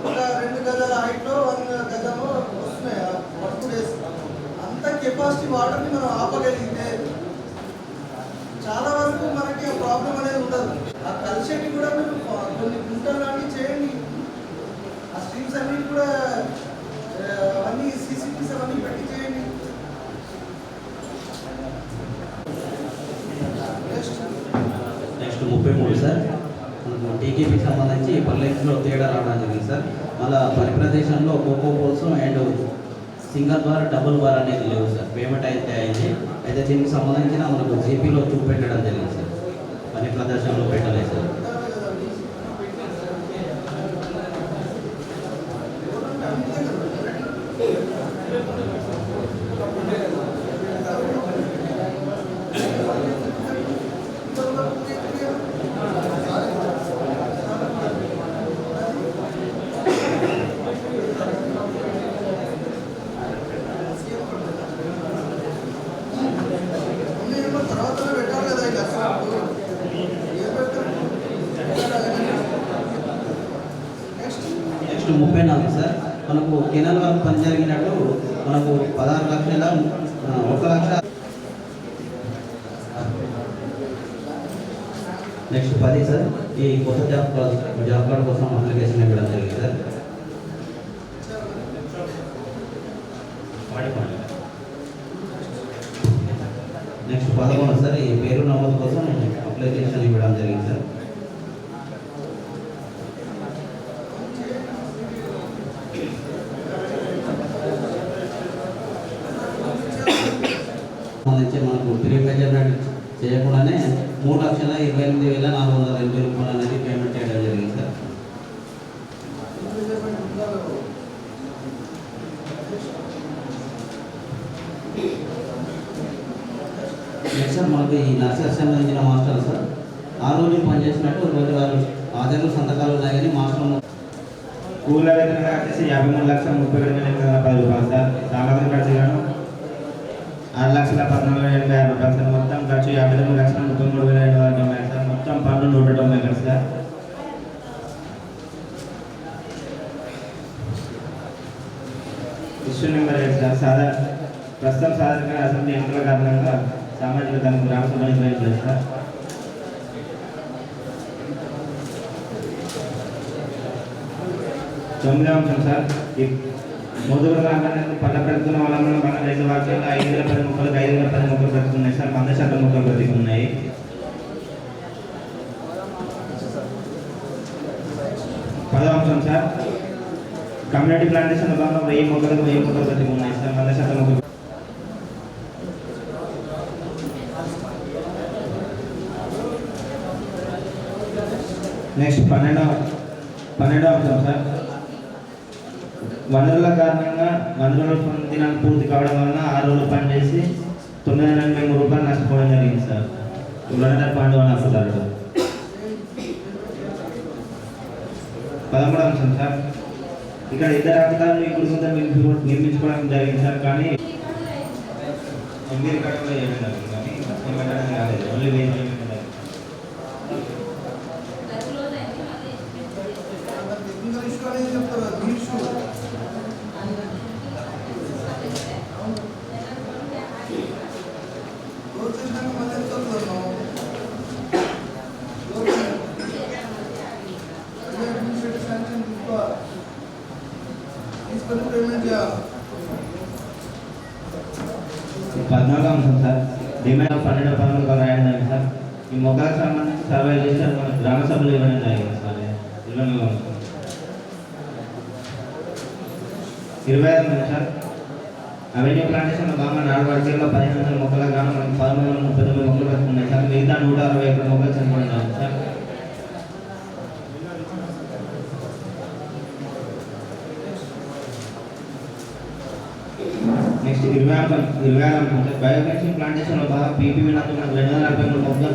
[SPEAKER 2] ఒక 2 గజాల హైట్లో 1 గజము వస్తున్నాయి. 1-2 డేస్ అంత కెపాసిటీ వాటర్ని మనం ఆపగలిగితే చాలా వరకు మనకి ఆ ప్రాబ్లం అనేది ఉండదు. ఆ కలిసేటి కూడా మీరు కొన్ని గుంటలు లాంటివి చేయండి. ఆ స్ట్రీమ్స్ అన్ని కూడా అన్ని సీసీటీస్ అవన్నీ పెట్టి చేయండి.
[SPEAKER 7] నెక్స్ట్ 33 సార్ మనకు టీకేపీ సంబంధించి పర్లెక్స్లో తేడా రావడం జరిగింది సార్. మళ్ళీ పని ప్రదేశంలో కోకో poles and single bar double bar అనేది లేవు సార్. పేమెంట్ అయితే అయింది. అయితే దీనికి సంబంధించిన మనకు జీపీలో చూపెట్టడం జరిగింది సార్. పని ప్రదేశంలో పెట్టలేదు సార్. నెక్స్ట్ 34 సార్ మనకు కెనాల్ వర్క్ పని జరిగినట్టు మనకు 16 లక్షల 1 లక్ష. నెక్స్ట్ 10 సార్ ఈ కొత్త జాబ్ కార్డు కోసం అప్లికేషన్ ఇవ్వడం జరిగింది సార్. నెక్స్ట్ 11 సార్ ఈ పేరు నమోదు కోసం అప్లికేషన్ ఇవ్వడం జరిగింది సార్. సంబంధించి మనకు ప్రీ మెజర్మెంట్ చేయకుండానే 3,28,480 రూపాయలు అనేది పేమెంట్ చేయడం జరిగింది సార్. నెక్స్ట్ సార్ మనకి ఈ నర్సరీ సంబంధించిన మాస్టర్లు సార్ ఆ రోజు పనిచేసినట్టు రోజు వారు హాజరు సంతకాలు ఉన్నాయి కానీ మాస్టర్
[SPEAKER 8] స్కూల్ వేతనంగా వచ్చేసి 53,37,810 సార్. సామాజిక ఖర్చు గాను 6,14,86,000 సార్. మొత్తం ఖర్చు 53,33,790 సార్. మొత్తం పన్ను 190 సార్. Issue number 8 sir. ప్రస్తుతం సాధారణ అసెంబ్లీ ఎన్నికల కారణంగా సామాజిక తనిఖీ గ్రామ సభ నిర్వహించలేదు సార్. 9వ అంశం సార్. మోదుగుల గ్రామానికి పళ్ళ ప్రతికున్న వలంలో మన 2 వాక్యాల్లో 510 మొక్కలకు 510 మొక్కలు బ్రతుకున్నాయి సార్. 100% మొక్కలు బ్రతికున్నాయి. 10వ అంశం సార్. కమ్యూనిటీ ప్లాంటేషన్ భాగంలో 1000 మొక్కలకు 1000 మొక్కలు బ్రతికున్నాయి సార్. 100% మొక్కలు. నెక్స్ట్ 12వ అంశం సార్. వనరుల కారణంగా వనరుల దినాలు పూర్తి కావడం వలన 6 రోజులు పనిచేసి 983 రూపాయలు నష్టపోవడం జరిగింది సార్. 2.1 నష్టపోతారు. 13వ అంశం సార్. ఇక్కడ ఇద్దరు అధికారులు ఈ గురించి నిర్మించుకోవడం జరిగింది సార్. కానీ మీరు కట్టలో ఏమైనా కానీ ఏమైనా కాలేదు. ఓన్లీ వేసి
[SPEAKER 2] పేమెంట్ చేయాలి.
[SPEAKER 8] 14వ అంశం సార్. డిమాండ్ 12 పనులు రాయడం సార్. ఈ మొక్కలకు సంబంధించి సర్వే చేసి మన గ్రామ సభలు ఇవ్వడం జరిగింది సార్. 25 సార్. అవెన్యూ ప్లాంటేషన్ భాగంగా 4 వర్గాల్లో 1500 మొక్కల గాను మనకి 1339 మొక్కలు బ్రతుకున్నాయి సార్. మిగతా 161 మొక్కలు చనిపోయినాయి సార్. నెక్స్ట్ 26 అంశం సార్. బయోఫెన్సింగ్ ప్లాంటేషన్లో బాగా పీపీవీ నందు మనకు 243 మొక్కలు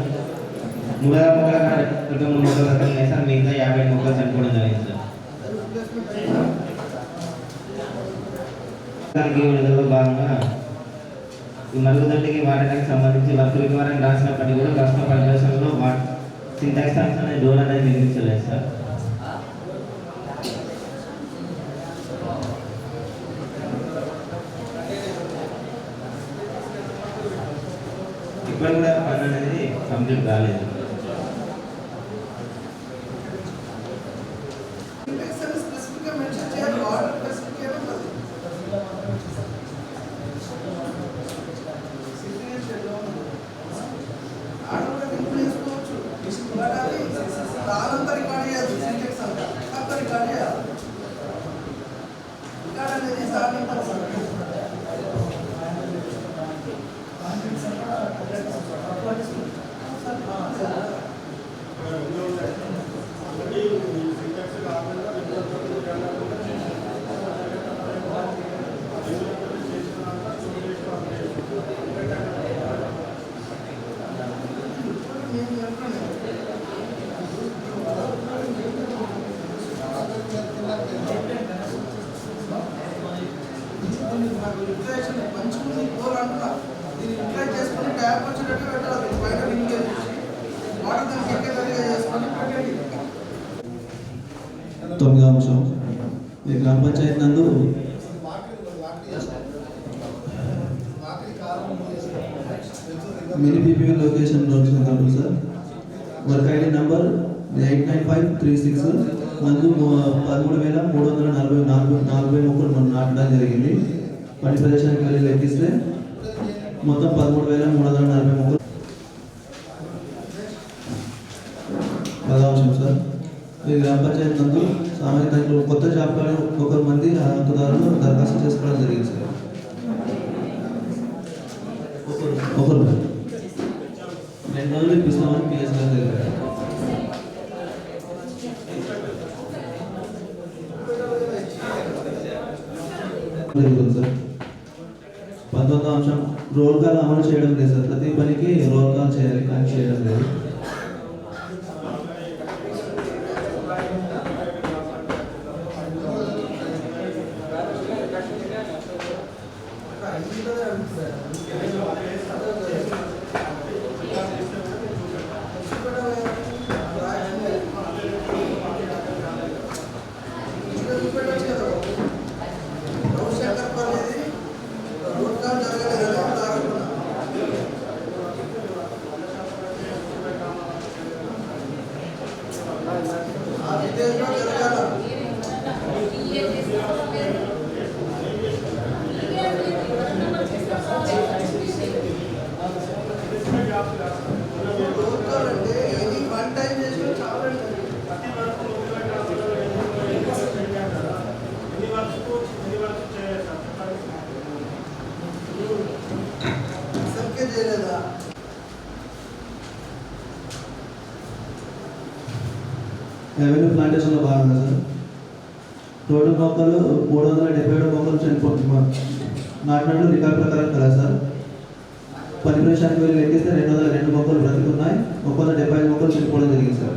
[SPEAKER 8] 300 మొక్కల గాను 23 మొక్కలు బ్రతుకున్నాయి సార్. మిగతా 50 మొక్కలు చనిపోవడం జరిగింది సార్. విడుదలలో భాగంగా ఈ మరుగుదొడ్డికి వాడటానికి సంబంధించి వర్క్ రిక్వైర్మెంట్ రాసినప్పటికీ కూడా ప్రశ్న పరివేశంలో సింటాక్స్ అనేది డోర్ అనేది నిర్మించలేదు సార్. ఇప్పుడు కూడా పని అనేది కంప్లీట్ కాలేదు.
[SPEAKER 9] తొమ్మిదవ అంశం. ఈ గ్రామ పంచాయతీ నందు మినీ పీపీ లొకేషన్ నోట్స్ కావాలి సార్. వర్క్ ఐడి నంబర్ 89536 నందు 13,340 మొక్కలు మనం నాటడం జరిగింది. పని ప్రదేశానికి వెళ్ళి లెక్కిస్తే మొత్తం 13,340 మొక్కలు. 10వ అంశం సార్. ఈ గ్రామ పంచాయతీ నందు సామాజిక కొత్త జాబ్ కార్డు 1 మంది హక్కుదారులు దరఖాస్తు చేసుకోవడం జరిగింది సార్. ఒకరు 2 రోజులు ఇప్పిస్తామని పిఎస్ గారు తెలిపారు. సార్ 19వ అంశం రోల్ కాల్ అమలు చేయడం లేదు సార్. ప్రతి పనికి రోల్ కాల్ చేయాలి కానీ చేయడం లేదు. రెవెన్యూ ప్లాంటేషన్లో భాగంగా సార్ టోటల్ మొక్కలు 377 మొక్కలు చనిపోతున్నాయి నాటినట్లు రికార్డు ప్రకారం కదా సార్. పని ప్రదేశానికి వెళ్ళి లెక్కిస్తే 202 మొక్కలు బ్రతుకున్నాయి, 175 మొక్కలు చనిపోవడం జరిగింది సార్.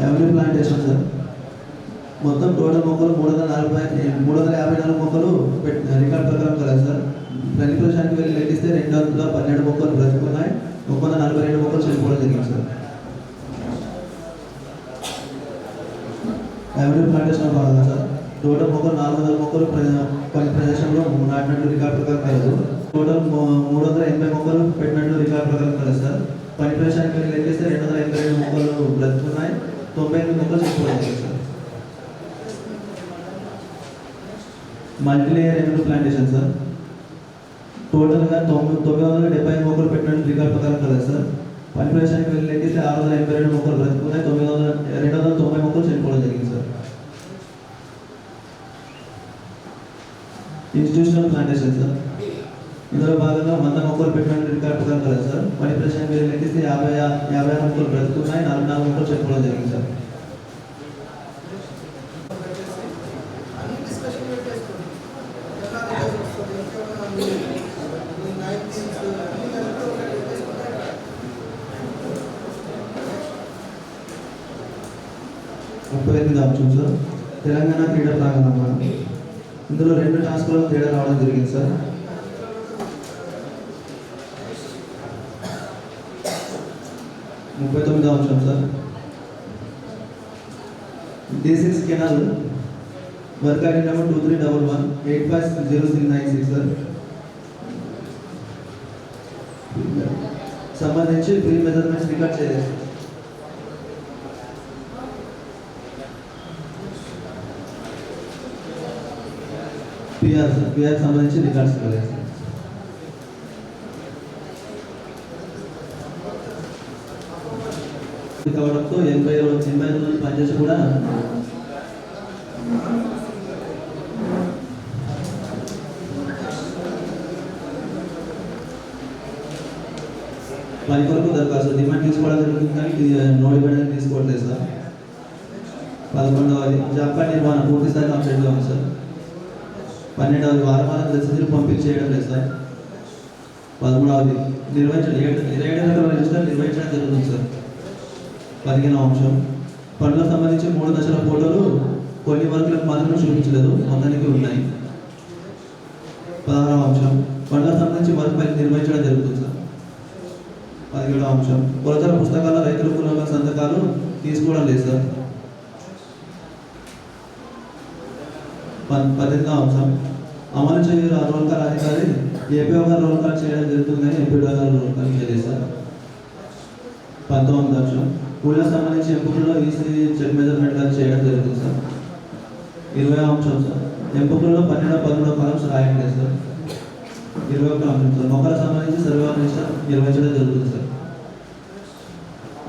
[SPEAKER 9] రెవెన్యూ ప్లాంటేషన్ సార్ మొత్తం టోటల్ మొక్కలు 354 మొక్కలు రికార్డు ప్రకారం కదా సార్. పని ప్రదేశానికి వెళ్ళి లెక్కిస్తే 212 మొక్కలు బ్రతుకున్నాయి, 142 మొక్కలు చనిపోవడం జరిగింది సార్. రెవెన్యూ ప్లాంటేషన్ భాగంగా సార్ టోటల్ మొక్కలు 400 మొక్కలు పని ప్రదేశంలో నాటినట్లు రికార్డు ప్రకారం కలదు. టోటల్ 380 మొక్కలు పెట్టినట్లు రికార్డు ప్రకారం కలదు సార్. పని ప్రదేశానికి వెళ్ళి లెక్కిస్తే 282 మొక్కలు బ్రతుకున్నాయి, 98 మొక్కలు చనిపోవడం జరిగింది sir. Multilayer revenue plantation sir టోటల్గా 970 మొక్కలు పెట్టినట్టు రికార్డు ప్రకారం కలదు సార్. పని ప్రదేశానికి వెళ్ళి లెక్కిస్తే 682 మొక్కలు బ్రతుకున్నాయి, 290 మొక్కలు చనిపోవడం జరిగింది సార్. ఇన్స్టిట్యూషనల్ ప్లాంటేషన్ సార్ ఇందులో భాగంగా 100 మొక్కలు పెట్టినట్టు రికార్డు ప్రకారం కలదు సార్. పని ప్రదేశానికి వెళ్ళి లెక్కిస్తే 56 మొక్కలు బ్రతుకున్నాయి, 44 మొక్కలు చనిపోవడం జరిగింది సార్. ఆప్షన్ సార్ తెలంగాణ క్రీడా ప్రాంగణం ఇందులో 2 టాస్కులను తేడా రావడం జరిగింది సార్. అంశం sir D6 canal work ID number 2311 850396 sir సంబంధించి ప్రీ మెజర్మెంట్స్ రికార్డ్ చేయాలి. పిఆర్ సంబంధించి రికార్డ్స్ కాలేదు. కావడంతో 80 రోజులు పనిచేసి కూడా పని కొరకు దరఖాస్తు డిమాండ్ తీసుకోవడం జరుగుతుంది కానీ నో డిమాండ్ తీసుకోవట్లేదు సార్. 11వది జాబ్ కార్డ్ నిర్వహణ పూర్తి స్థాయి కంప్లీట్గా ఉంది సార్. 12వది వారమాల రసీదులు పంపిణీ చేయడం లేదు సార్. 13వది 27 రిజిస్టర్ నిర్వహించడం జరుగుతుంది సార్. 15వ అంశం పనులకు సంబంధించి 3 దశల ఫోటోలు కొన్ని వర్కులకు మాత్రమే చూపించలేదు, మొత్తానికి ఉన్నాయి. 16వ అంశం పనులకు సంబంధించి వర్క్ పని నిర్వహించడం జరుగుతుంది సార్. 17వ అంశం కొలతల పుస్తకాల రైతుల కులాల సంతకాలు తీసుకోవడం లేదు సార్. 18వ అంశం అమలు చేయని రోల్ కాల్ అధికారి ఏపీఓ గారు రోల్ కాల్ చేయడం జరుగుతుంది కానీ ఎంపీఓ గారు రోల్ కాల్ చేయలేదు సార్. 19వ అంశం ఊళ్ళకు సంబంధించి ఎంపికల్లో ఈసీ చెక్ మెజర్మెంట్ గారు చేయడం జరుగుతుంది సార్. 20వ అంశం సార్ ఎంపికల్లో 12-13 కాలమ్స్ రాయడం లేదు సార్. 21వ అంశం సార్ మొక్కలకు సంబంధించి సర్వే నిర్వహించడం జరుగుతుంది సార్.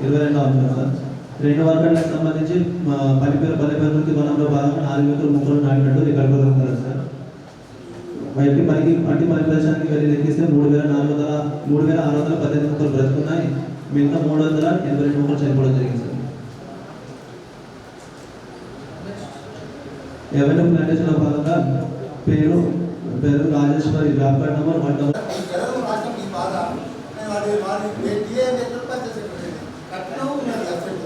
[SPEAKER 9] 22వ అంశం సార్ 2 వర్గాలకు సంబంధించి పల్లె ప్రకృతి వనంలో భాగంగా 4 ఎకరాల మొక్కలు నాటినట్టు రికార్డు ప్రకారం కలదు సార్. బయటి పని ప్రదేశానికి వెళ్ళి లెక్కిస్తే 3618 మొక్కలు బ్రతుకున్నాయి, మిగతా 382 మొక్కలు చనిపోవడం జరిగింది సార్. ఎవరైనా ప్లాంటేషన్లో భాగంగా పేరు రాజేశ్వరి ల్యాబ్ కార్డ్ నెంబర్ 1
[SPEAKER 3] జరగడం రాష్ట్రం ఈ బాధ నేను వాడి టీఏ పంచాయతీ సెక్రటరీ కట్నం ఉన్నది అసెంట్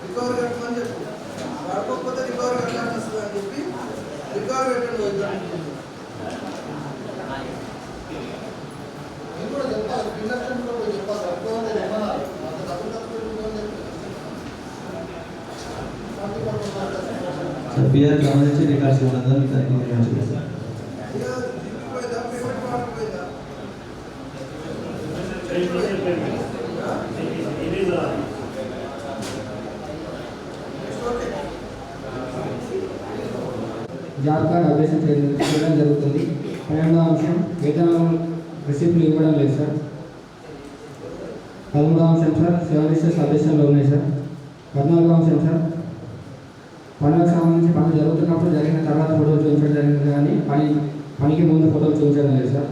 [SPEAKER 2] రికవర్ కట్టమని చెప్పు పడుకోకపోతే రికవర్ కట్టాల్సి వస్తుంది అని చెప్పి రికవర్ కట్టండి వద్దాం.
[SPEAKER 3] నేను కూడా చెప్పాలి పిల్లలు కూడా చెప్పాలి తక్కువ ఏమన్నా
[SPEAKER 9] పిఆర్ సంబంధించి రికార్డ్స్ ఉన్నదా
[SPEAKER 4] జాబ్ కార్డ్ అప్డేషన్ చేయడం జరుగుతుంది. 12వ అంశం వేతనం రిసిప్ట్లు ఇవ్వడం లేదు సార్. 13వ అంశం సార్ సెవెన్ అప్డేషన్లో ఉన్నాయి సార్. 14వ అంశం సార్ పనులకు సంబంధించి పనులు జరుగుతున్నప్పుడు జరిగిన తర్వాత ఫోటోలు చూపించడం జరిగింది కానీ పనికి ముందు ఫోటోలు చూపించడం లేదు సార్.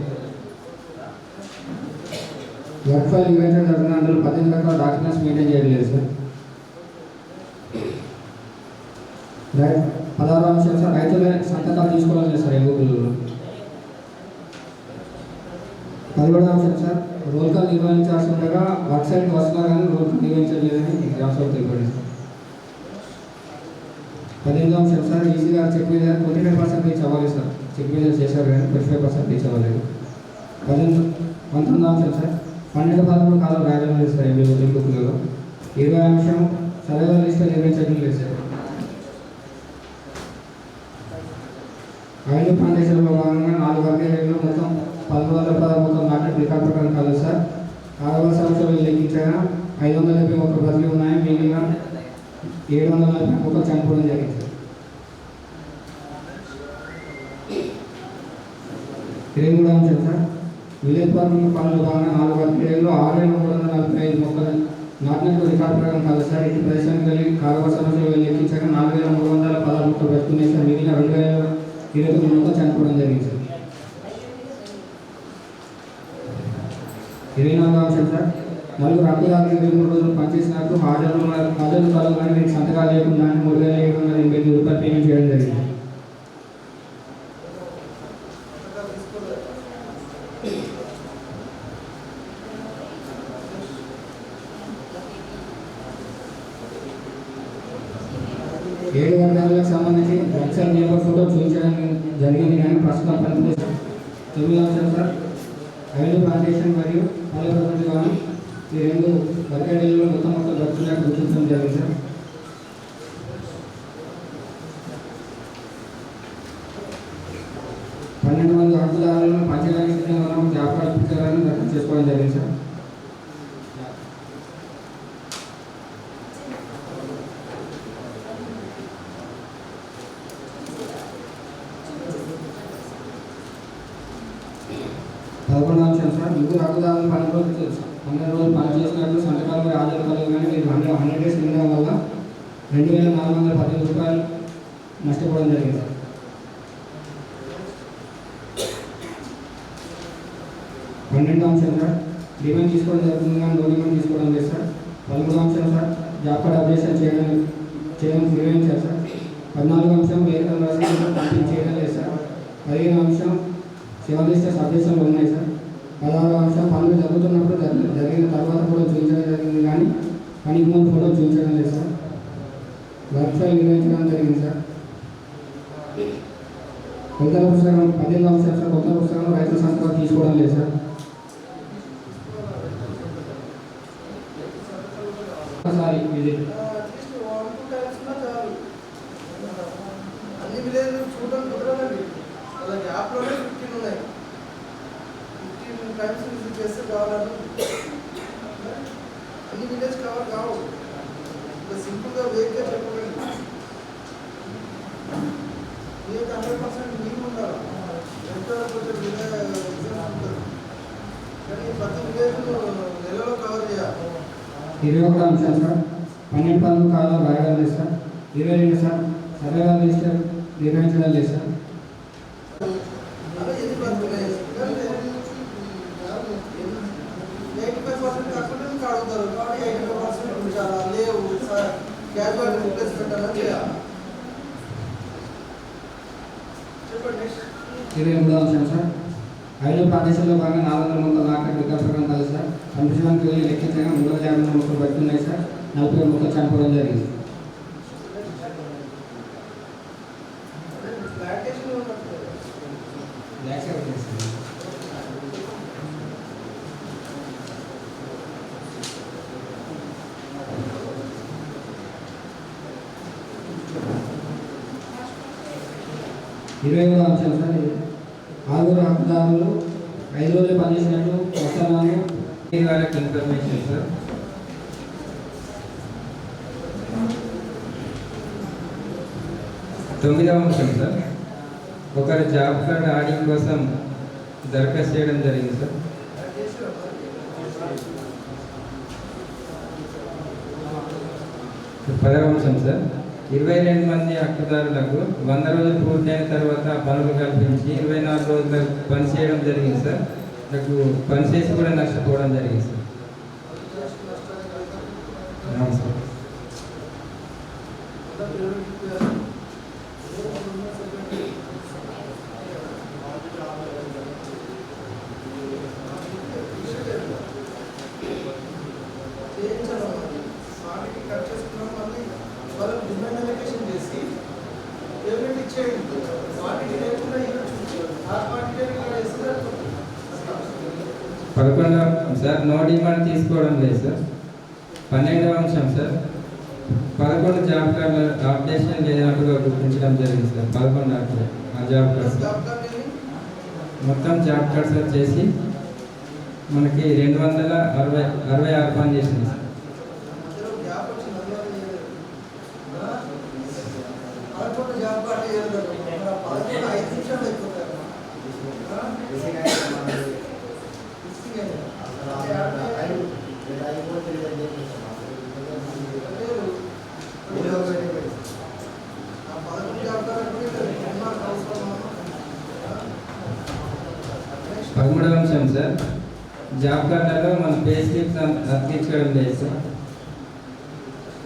[SPEAKER 4] వర్క్ ఫైల్ ఇన్వెంటర్ జరిగిన అందులో 18 రకాల డాక్యుమెంట్స్ మెయింటైన్ చేయడం లేదు సార్. 16వ అంశం సార్ రైతులే సంతకాలు తీసుకోవడం లేదు సార్ ఎగుబడులలో. 17వ అంశం సార్ రోల్ కాల్ నిర్వహించాల్సి ఉండగా వర్క్ సైట్కి వస్తున్నా కానీ రోల్ కాల్ నిర్వహించలేదని గ్రాఫ్లో తెలిపండి సార్. 18వ అంశం సార్ ఈసీ గారు చెక్ మీద 25% రీచ్ అవ్వాలి సార్. చెక్ మీద చేశారు కానీ 25% రీచ్ అవ్వలేదు. 19వ అంశం సార్ 12-13 కాలం రాయడం లేదు సార్ ఈ బుక్లలో. 20వ అంశం సర్వేల లిస్టు నిర్వహించడం లేదు సార్. అవెన్యూ ఫౌండేషన్లో భాగంగా 4 వర్గీకరణలో మొత్తం 1113 మొత్తం నాటికి రికార్డు ప్రకారం కాదు సార్. 6వ సంవత్సరంలో లెక్కించగా 571 బదిలీ ఉన్నాయి. మిగిలిన 740 మొక్కలు చనిపోవడం జరిగింది సార్. 23వ అంశం సార్ విలేజ్ ఫార్మింగ్ పనులు భాగంగా 4 వర్గీకరణలో 6345 మొక్కలు నాటినట్టు రికార్డు ప్రకారం కాదు సార్. ఇటు ప్రదేశానికి వెళ్ళి 6వ సంవత్సరంలో లెక్కించగా 4316 మొక్కలు బ్రతుకున్నాయి సార్. మిగిలిన 2029 మొక్కలు చనిపోవడం జరిగింది సార్. 24వ అంశం సార్ 4 రద్దుదారులు 23 రోజులు పనిచేసినట్టు హాజరు కలగానే మీకు సంతకాలు లేకుండా 3780 రూపాయలు పేమెంట్ చేయడం జరిగింది. ఏడు వర్గాలకు సంబంధించి ఎక్సెల్ నేబర్ ఫోటో చూపించడం జరిగింది కానీ ప్రస్తుతం పనిచేస్తుంది. 9వ అంశం సార్ అవెన్యూ ప్లాంటేషన్ మరియు పల్లె ప్రకృతి కానీ ఈ 2 వర్గేడీలలో మొత్తం దక్కుతున్నట్టు గుర్తించడం జరిగింది సార్. 12 మంది హక్కుదారులను పంచడానికి సిద్ధంగా ఉన్న జాబ్ కార్డు పుస్తకాలను దర్శనం చేసుకోవడం జరిగింది సార్. అంశం సార్ ముగ్గురు హక్కుదారులు 12 రోజులు పనిచేసినట్లు సంతకాలు హాజరు కలదు కానీ మీరు 100 డేస్ ఉండడం వల్ల 2418 రూపాయలు నష్టపోవడం జరిగింది సార్. 12వ అంశం సార్ డిమాండ్ తీసుకోవడం జరుగుతుంది కానీ నో డిమాండ్ తీసుకోవడం లేదు సార్. 13వ అంశం సార్ జాబ్ కార్డ్ అప్డేషన్ చేయడం నిర్వహించారు సార్. 14వ అంశం వేతన రసీదులు పంపిణీ చేయడం లేదు సార్. 15వ అంశం సెవెన్ లిస్టర్స్ అప్డేషన్లు ఉన్నాయి సార్. 16వ అంశం పనులు జరుగుతున్నప్పుడు జరిగిన తర్వాత కూడా చూపించడం జరిగింది కానీ పనికి ముందు ఫోటో చూపించడం లేదు సార్. వర్క్ ఫైల్ నిర్వహించడం జరిగింది సార్. కొత్త పుస్తకం 18వ అంశం సార్ కొత్త పుస్తకం రైతుల సంతకాలు తీసుకోవడం లేదు సార్. ఒకసారి ఇది
[SPEAKER 2] అన్ని విలేజ్ చూడడం కుదరదండి. అలా యాప్లోనే 15 ఉన్నాయి. 15 టైమ్స్ విజిట్ చేస్తే కావాలని అన్ని విలేజ్ కవర్ కావు. ఇంకా సింపుల్గా వేగ్గా చెప్పకండి. మీకు 100% నీళ్ళు ఉండాలి. ఎంత కొంచెం విలేజ్ ఉంటుంది కానీ ప్రతి విలేజ్ నెలలో కవర్ చేయాలి.
[SPEAKER 4] 21వ అంశం సార్ 12 కాలం రాయడం లేదు సార్. 22 సార్ సర్వేల లిస్టు నిర్వహించడం లేదు సార్.
[SPEAKER 2] క్యాజువల్ రిప్లేస్మెంట్ అలా చేయాలి. చెప్పండి.
[SPEAKER 4] 23వ అంశం సార్, 5 ప్రదేశాల్లో భాగంగా 400 మొక్కలు నాటక వికాసకరం కలిసి సార్ సంక్షేమానికి వెళ్ళి లెక్కించగా 350 మొక్కలు పడుతున్నాయి సార్. 40 మొక్కలు చనిపోవడం జరిగింది.
[SPEAKER 2] ప్లాంటేషన్ ఉన్నట్టు
[SPEAKER 4] 20వ అంశం సార్, 6 హక్కుదారులు 5 రోజులు పనిచేసినట్టు వస్తున్నాను వాళ్ళకి ఇన్ఫర్మేషన్ సార్. 9వ అంశం సార్, ఒకరు జాబ్ కార్డ్ ఆడిట్ కోసం దరఖాస్తు చేయడం జరిగింది సార్. 10వ అంశం సార్, 22 మంది హక్కుదారులకు 100 రోజులు పూర్తయిన తర్వాత పనులు కల్పించి 24 రోజులు పని చేయడం జరిగింది సార్. నాకు పని చేసి కూడా నష్టపోవడం జరిగింది సార్. అవును సార్. సార్ నో డిమాండ్ తీసుకోవడం లేదు సార్. 12వ అంశం సార్, 11 జాబ్ కార్డులు అప్డేషన్ లేనట్టుగా గుర్తించడం జరిగింది సార్. 11 జాబ్ కార్డ్స్ మొత్తం జాబ్ కార్డ్స్ వచ్చేసి మనకి 266 పని చేసింది సార్. పదమూడవ అంశం సార్, జాబ్ కార్డులలో మన పే స్లిప్స్ అతికించడం లేదు సార్.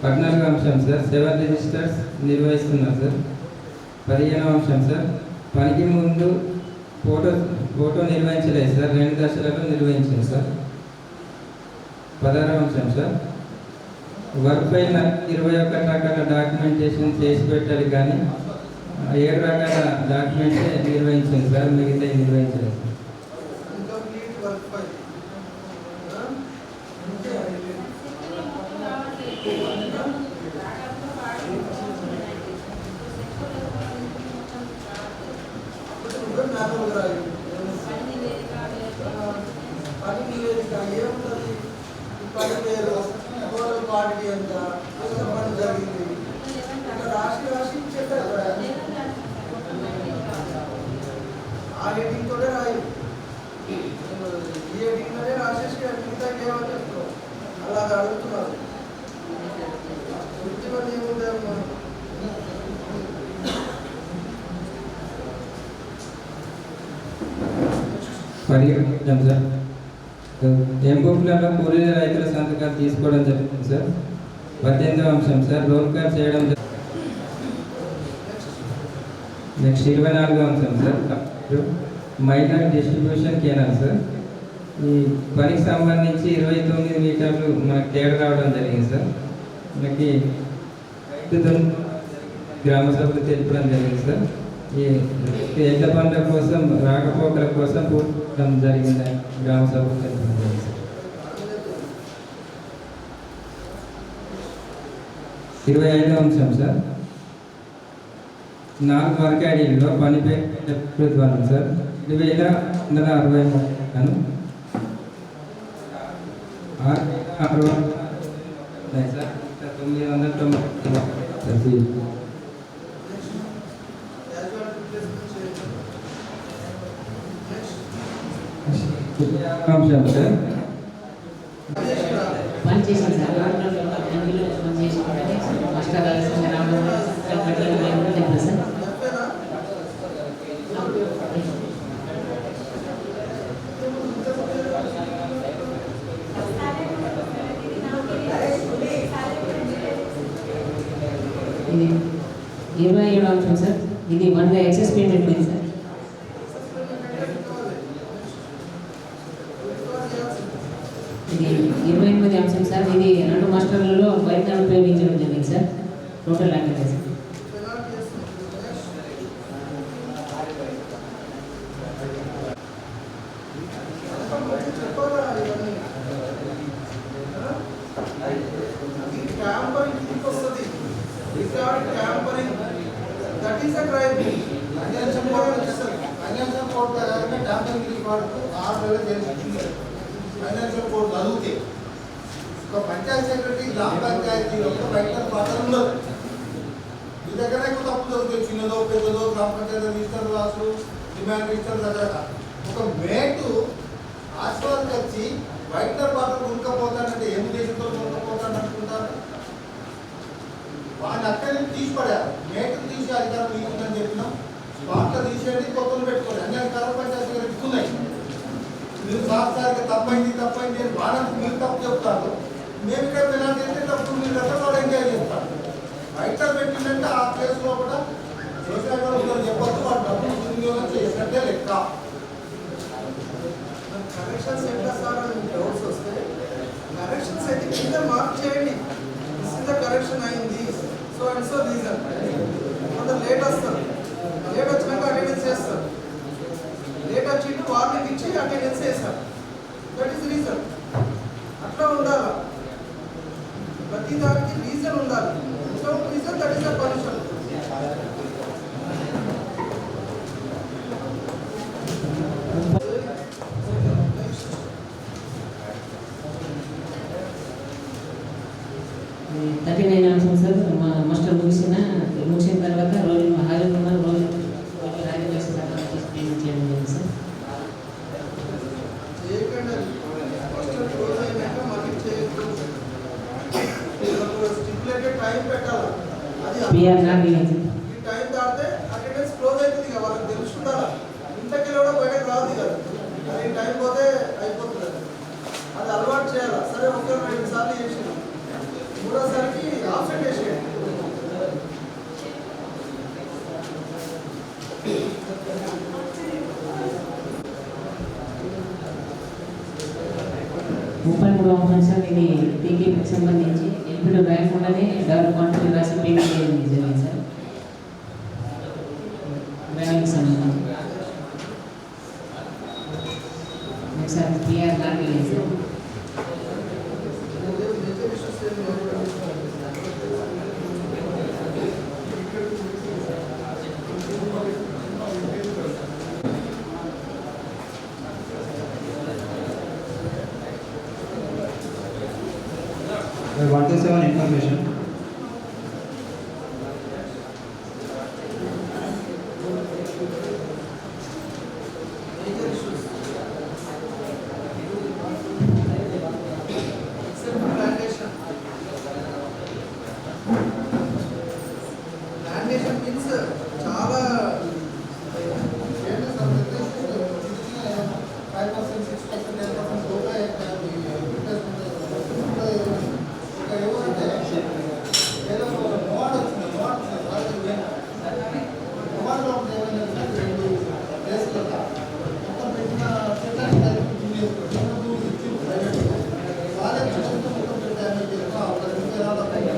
[SPEAKER 4] 14వ అంశం సార్, 7 రిజిస్టర్స్ నిర్వహిస్తున్నారు సార్. 15వ అంశం సార్, పనికి ముందు ఫోటో నిర్వహించలేదు సార్. 2 దశలలో నిర్వహించింది సార్. 16వ అంశం సార్, వర్క్ పైన 21 రకాల డాక్యుమెంటేషన్ చేసి పెట్టాలి కానీ 7 రకాల డాక్యుమెంట్స్ నిర్వహించింది సార్. మిగతా నిర్వహించలేదు సార్.
[SPEAKER 2] అలా అడుగుతున్నారు. సార్, ఎంబుక్లలో కూలీల రైతుల సంతకాలు తీసుకోవడం జరుగుతుంది సార్. 18వ అంశం సార్, రోల్ కాల్ చేయడం జరుగుతుంది. నెక్స్ట్ 24వ అంశం sir, minor distribution canal sir. ఈ పనికి సంబంధించి 29 మీటర్లు మనకు తేడా రావడం జరిగింది సార్. మనకి గ్రామ సభలు తెలపడం జరిగింది సార్. ఈ ఎడ్ల పంట కోసం రాకపోకల కోసం పూర్తి జరిగింది గ్రామ సభలు తెలపడం జరిగింది సార్. 25వ అంశం సార్, 4 వర్క్ ఐడీల్లో పనిపై ప్రభుత్వం సార్ 2163 సార్. 990 అంశం సార్.
[SPEAKER 10] పని చేసింది సార్. పని చేసి కష్టాలు సార్. ఇది 27వ అంశం సార్. ఇది 1 ఎక్సెస్ పేమెంట్ ఉంది సార్. ఇది 28వ అంశం సార్. ఇది 2 మాస్టర్లలో వైద్యం ఉపయోగించడం జరిగింది సార్. టోటల్ అంటే sir.
[SPEAKER 2] That is a crime.
[SPEAKER 3] Financial code ప్రకారంగా ట్యాంపరింగ్ వాడుతూ 6 నెలలు జైలు శిక్ష. ఫైనాన్షియల్ కోడ్ చదివితే ఒక పంచాయతీ సెక్రటరీ గ్రామ పంచాయతీలో రైటర్ పాత్ర ఉండదు. మీ దగ్గర ఎక్కువ తప్పు చదువుతాయి, చిన్నదో పెద్దదో గ్రామ పంచాయతీ రిజిస్టర్ రాసు డిమాండ్ రిజిస్టర్ దగ్గర ఒక మేటు ఆశ్వాసకు వచ్చి రైటర్ పాత్ర కొనుక్కపోతానంటే ఏం దేశంతో కొనుక్కపోతాను అనుకుంటారు. వాడిని అక్కడి నుంచి తీసిపడారు. మేకలు తీసి అధికారం తీసుకుందని చెప్పినాం. స్పాట్లో తీసేయండి, కొత్తలు పెట్టుకోండి. అన్ని అధికారం పంచాయతీ దగ్గర ఎక్కున్నాయి. మీరు సార్గా తప్పైంది అని వాడానికి మీరు తప్పు చెప్తారు. మేము ఇక్కడ పెనాల్టీ అయితే తప్పు మీరు దగ్గర వాడు ఎంజాయ్ చేస్తారు. బయట పెట్టిందంటే ఆ ప్లేస్లో కూడా చేసేవాళ్ళు చెప్పొద్దు, వాడు డబ్బులు వినియోగం చేసినట్టే లెక్క.
[SPEAKER 2] కరెక్షన్స్ ఎట్లా సార్ అని డౌట్స్ వస్తే కరెక్షన్స్ అయితే కింద మార్క్ చేయండి. దిస్ ఇస్ ద కరెక్షన్ అయింది, సో అండ్ సో రీజన్. కొంత లేట్ వస్తారు, లేట్ వచ్చినాక అటెండెన్స్ చేస్తారు. లేట్ వచ్చింది వార్నింగ్ ఇచ్చి అటెండెన్స్ చేస్తారు. That is reason. అట్లా ఉండాలి, ప్రతి దానికి రీజన్ ఉండాలి. So reason that is the పనిషన్.
[SPEAKER 10] అంశం సార్. మాస్టర్ ముగిసిన తర్వాత రోజు హాజరు ఉన్న రోజు హాజరు చేసే పేమెంట్ చేయడం జరిగింది సార్. PR not release.
[SPEAKER 2] ఈ టైం దాటితే అటెండెన్స్ క్లోజ్ అవుతుంది కదా, వాళ్ళకి తెలుసుకుంటారా. ఇంతకి కూడా బయటకు రాదు కదా, అది టైం పోతే అయిపోతుంది. అది అలవాటు చేయాలి. సరే ఒకరు 2 సార్లు చేసినాం, 3వసారికి ఆబ్సెంట్ చేసేయండి.
[SPEAKER 10] సార్ ఇది టీకేపీకి సంబంధించి ఎప్పుడు రాయకుండానే డబ్బులు కాంట్రీ రాసి పేమెంట్ చేయడం జరిగింది సార్. డ్రైవింగ్ సంబంధించి sir PR not release sir.
[SPEAKER 9] I want to say one information.
[SPEAKER 2] Plantation means చాలా
[SPEAKER 3] 5%, 6%, 10% होता है. ఎవరంటే ఏదో మోడ్ వచ్చింది, మోడ్లో ఏమైనా 2 ప్లేస్లలో మొత్తం పెట్టిన చెట్లని కలిపి ప్రైవేట్ వాళ్ళకి మొత్తం డ్యామేజ్ చేస్తాం. ఒక 2 మండలం పెట్టడం.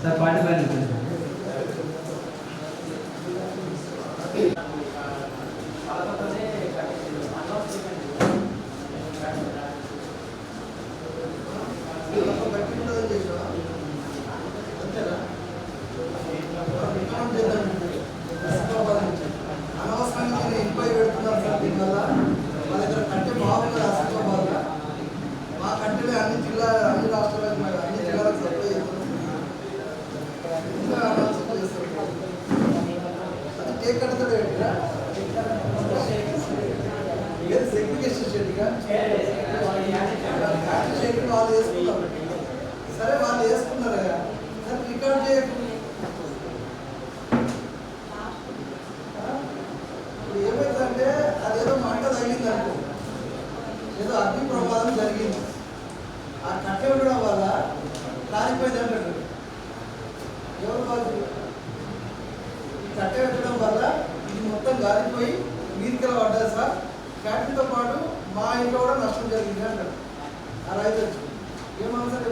[SPEAKER 9] Sir, party plan.
[SPEAKER 2] అనవసరంగా నేను ఇంపై పెడుతున్నారు సార్. దీనివల్ల మా దగ్గర కట్టె బాగుంది ఆసిఫాబాద్లో. మా కట్టెలే అన్ని రాష్ట్రాలకు అన్ని జిల్లాలకు సప్లై చేస్తున్నాం. ఇంకా అనవసరం చేస్తారు. అది వాళ్ళు వేసుకున్నారు. సరే వాళ్ళు వేసుకున్నారు కదా, సరే రికార్డ్ చేయకు. ఇప్పుడు ఏమైందంటే అదేదో మంట తగిలింది అనుకో, ఏదో అగ్ని ప్రమాదం జరిగింది, ఆ కట్టె ఉండడం వల్ల కాలిపోయింది అంటాడు. ఎవరు వాళ్ళు కట్టె పెట్టడం వల్ల ఇది మొత్తం గాలిపోయి మీదికి పడ్డది సార్, క్యాటరీతో పాటు మా ఇంట్లో కూడా నష్టం జరిగింది అంటాడు. ఆ రైతు వచ్చి ఏమన్నా సార్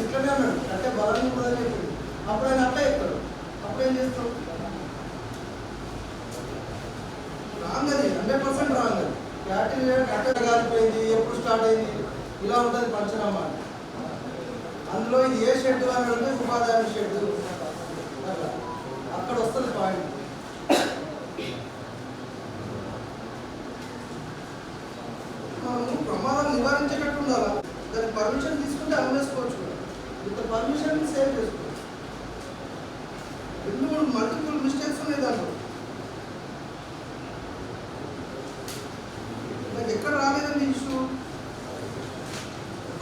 [SPEAKER 2] ఇట్లనే అన్నాడు, కట్టె బలంగా ఉంటుందని చెప్పాడు. అప్పుడు ఆయన అట్లా చెప్తాడు, అప్పుడు ఏం చేస్తాడు? రాంగ్ అది, 100% రాంగ్ అది. క్యాటరీ కట్టె కాలిపోయింది, ఎప్పుడు స్టార్ట్ అయింది, ఇలా ఉంటుంది పంచనామా. అందులో ఇది ఏ షెడ్ అని అంటే ఉపాధి హామీ షెడ్, అట్లా అక్కడ వస్తుంది పాయింట్. మనము ప్రమాదం నివారించేటట్టు ఉండాలా, దానికి పర్మిషన్ తీసుకుంటే అమ్మేసుకోవచ్చు, ఇంత పర్మిషన్ సేవ్ చేసుకోవచ్చు. 2-3 మల్టిపుల్ మిస్టేక్స్ ఉన్నాయి దాంట్లో. నాకు ఎక్కడ రాలేదండి ఇష్యూ,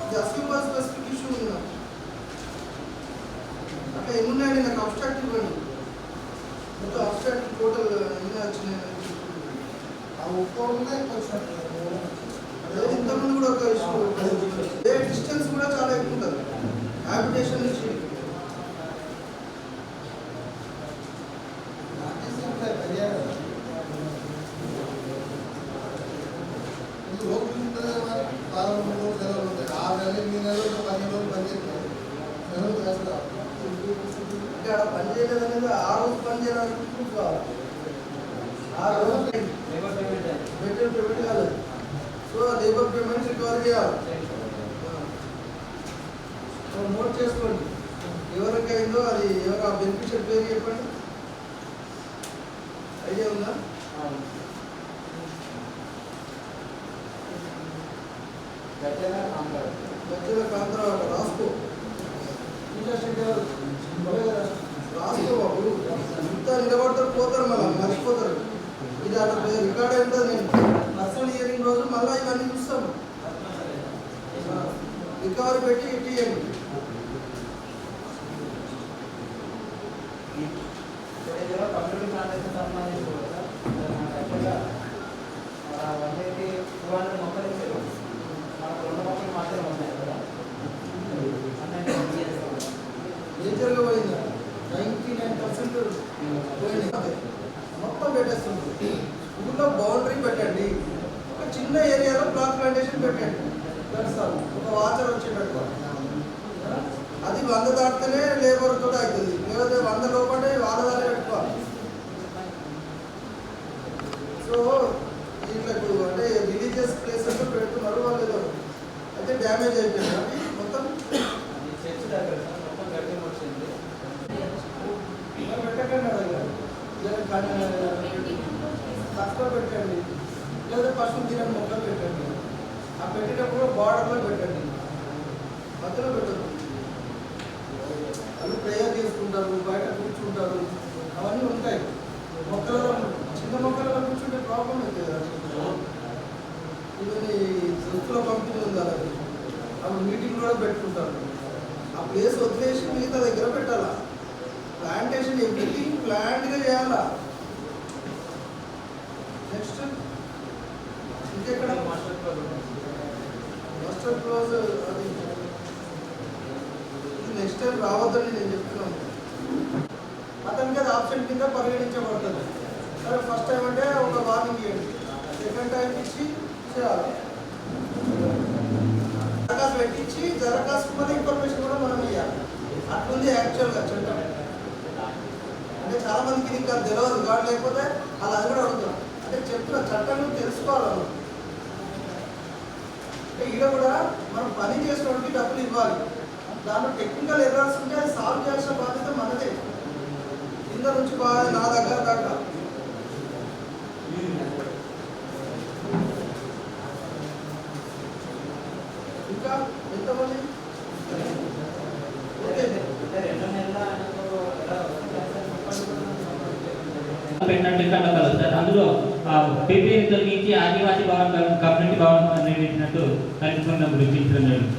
[SPEAKER 2] ఇది అసలు స్పెసిఫిక్ ఇష్యూ ఉంది నాకు. అట్లా ఎన్నున్నాయండి నాకు అబ్స్ట్రాక్ట్ ఇవ్వండి, మొత్తం అబ్స్ట్రాక్ట్ టోటల్ ఎన్ని వచ్చినాయి.
[SPEAKER 3] ఆ ఒక్కోనే కొంచెం
[SPEAKER 2] ఇంతకుముందు కూడా ఒక ఇష్యూ, ఏ డిస్టెన్స్ కూడా చాలా ఎక్కువ ఉంటుంది హ్యాబిటేషన్ నుంచి. అంటే అక్కడ పని చేయలేదు అనేది ఆ రోజు పని చేయడానికి ప్రూఫ్ కావాలి. ఆ రోజు పేమెంట్ కాలేదు, సో లేబర్ పేమెంట్ రికవరీ చేయాలి. నోట్ చేసుకోండి, ఎవరికైందో అది ఎవరు ఆ బెనిఫిషియర్ పేరు చెప్పండి, ఐడియా ఉందా? గజ్జల కాంతరావు రాసుకో, రాసుకో బాబు. ఇంత నిలబడతారు పోతారు, మళ్ళీ మర్చిపోతారు. ఇది అట్లా రికార్డ్ అవుతుంది. నేను పర్సనల్ హియరింగ్ రోజు మళ్ళీ ఇవన్నీ చూస్తాము. రికవరీ పెట్టి ఇవ్వండి.
[SPEAKER 11] కమ్యూనిటీ ఫౌండేషన్ సంబంధించి యాక్చువల్గా 180-200 మొక్కలు ఇచ్చారు. మనకు 2 మొక్కలు మాత్రమే ఉన్నాయి కదా,
[SPEAKER 2] మేజర్గా పోయిందా 99% పోయింది. మొత్తం పెట్టేస్తుంది. ఊళ్ళో బౌండరీ పెట్టండి, ఒక చిన్న ఏరియాలో బ్లాక్ ప్లాంటేషన్ పెట్టండి, ఒక వాచర్ వచ్చేటట్టు. అది 100 దాటితేనే లేబర్ తోటి అవుతుంది, లేకపోతే 100 లోపలే వాళ్ళదానే పెట్టుకోవాలి. సో ఇట్లా అంటే రిలీజియస్ ప్లేసెస్లో పెడుతున్నారు వాళ్ళు, ఏదో అయితే డ్యామేజ్ అయిపోయింది. అది మొత్తం
[SPEAKER 11] చర్చ్ దగ్గర మొత్తం గట్టి వచ్చింది.
[SPEAKER 2] పెట్టకండి, తక్కువ పెట్టండి, లేదా పశువులు తినని మొక్కలు పెట్టండి. ఆ పెట్టేటప్పుడు బార్డర్లో పెట్టండి, మధ్యలో పెట్టండి. వాళ్ళు ప్రేయర్ చేసుకుంటారు, బయట కూర్చుంటారు, అవన్నీ ఉంటాయి. మొక్కలలో చిన్న మొక్కలలో కూర్చుంటే ప్రాబ్లం అవుతుంది కదా. ఇవన్నీ దుస్తుల పంపిణీ ఉంది అలాగే, అప్పుడు మీటింగ్ కూడా పెట్టుకుంటారు. ఆ ప్లేస్ వదిలేసి మిగతా దగ్గర పెట్టాలా. ప్లాంటేషన్ ఎవ్రీథింగ్ ప్లాంట్గా చేయాలా. నెక్స్ట్ ఇంకెక్కడ మాస్టర్ క్లోజ్, అది నెక్స్ట్ టైం రావద్దని నేను చెప్తున్నాను. అతనికి అది ఆప్షన్ కింద పరిగణించబడుతుంది. సరే ఫస్ట్ టైం అంటే ఒక వార్నింగ్ ఇవ్వండి, సెకండ్ టైం ఇచ్చి చేయాలి. దరఖాస్తు పెట్టించి దరఖాస్తు మీద ఇన్ఫర్మేషన్ కూడా మనం ఇవ్వాలి. అట్లుంది యాక్చువల్గా చట్టం. అంటే చాలా మందికి ఇంకా తెలియదు కాదు, లేకపోతే అలా అది కూడా అడుగుతాం. అంటే చెప్తున్న చట్టం తెలుసుకోవాలి. అంటే ఈడ కూడా మనం పని చేసినోడికి డబ్బులు ఇవ్వాలి. దాంట్లో టెక్నికల్ ఎర్రర్స్ ఉంటే అది సాల్వ్ చేయాల్సిన బాధ్యత మనదే, కింద నుంచి బాగా నా దగ్గర దాకా. ఇంకా ఎంతమంది? ఓకే,
[SPEAKER 11] 2 నెలల
[SPEAKER 12] పెట్టినట్టు ఇక్కడ కలుస్తారు. అందులో పీపీని తొలగించి ఆదివాసీ భవన్ కమ్యూనిటీ భవన్ నిర్మించినట్టు కార్యక్రమం గుర్తించడం జరిగింది.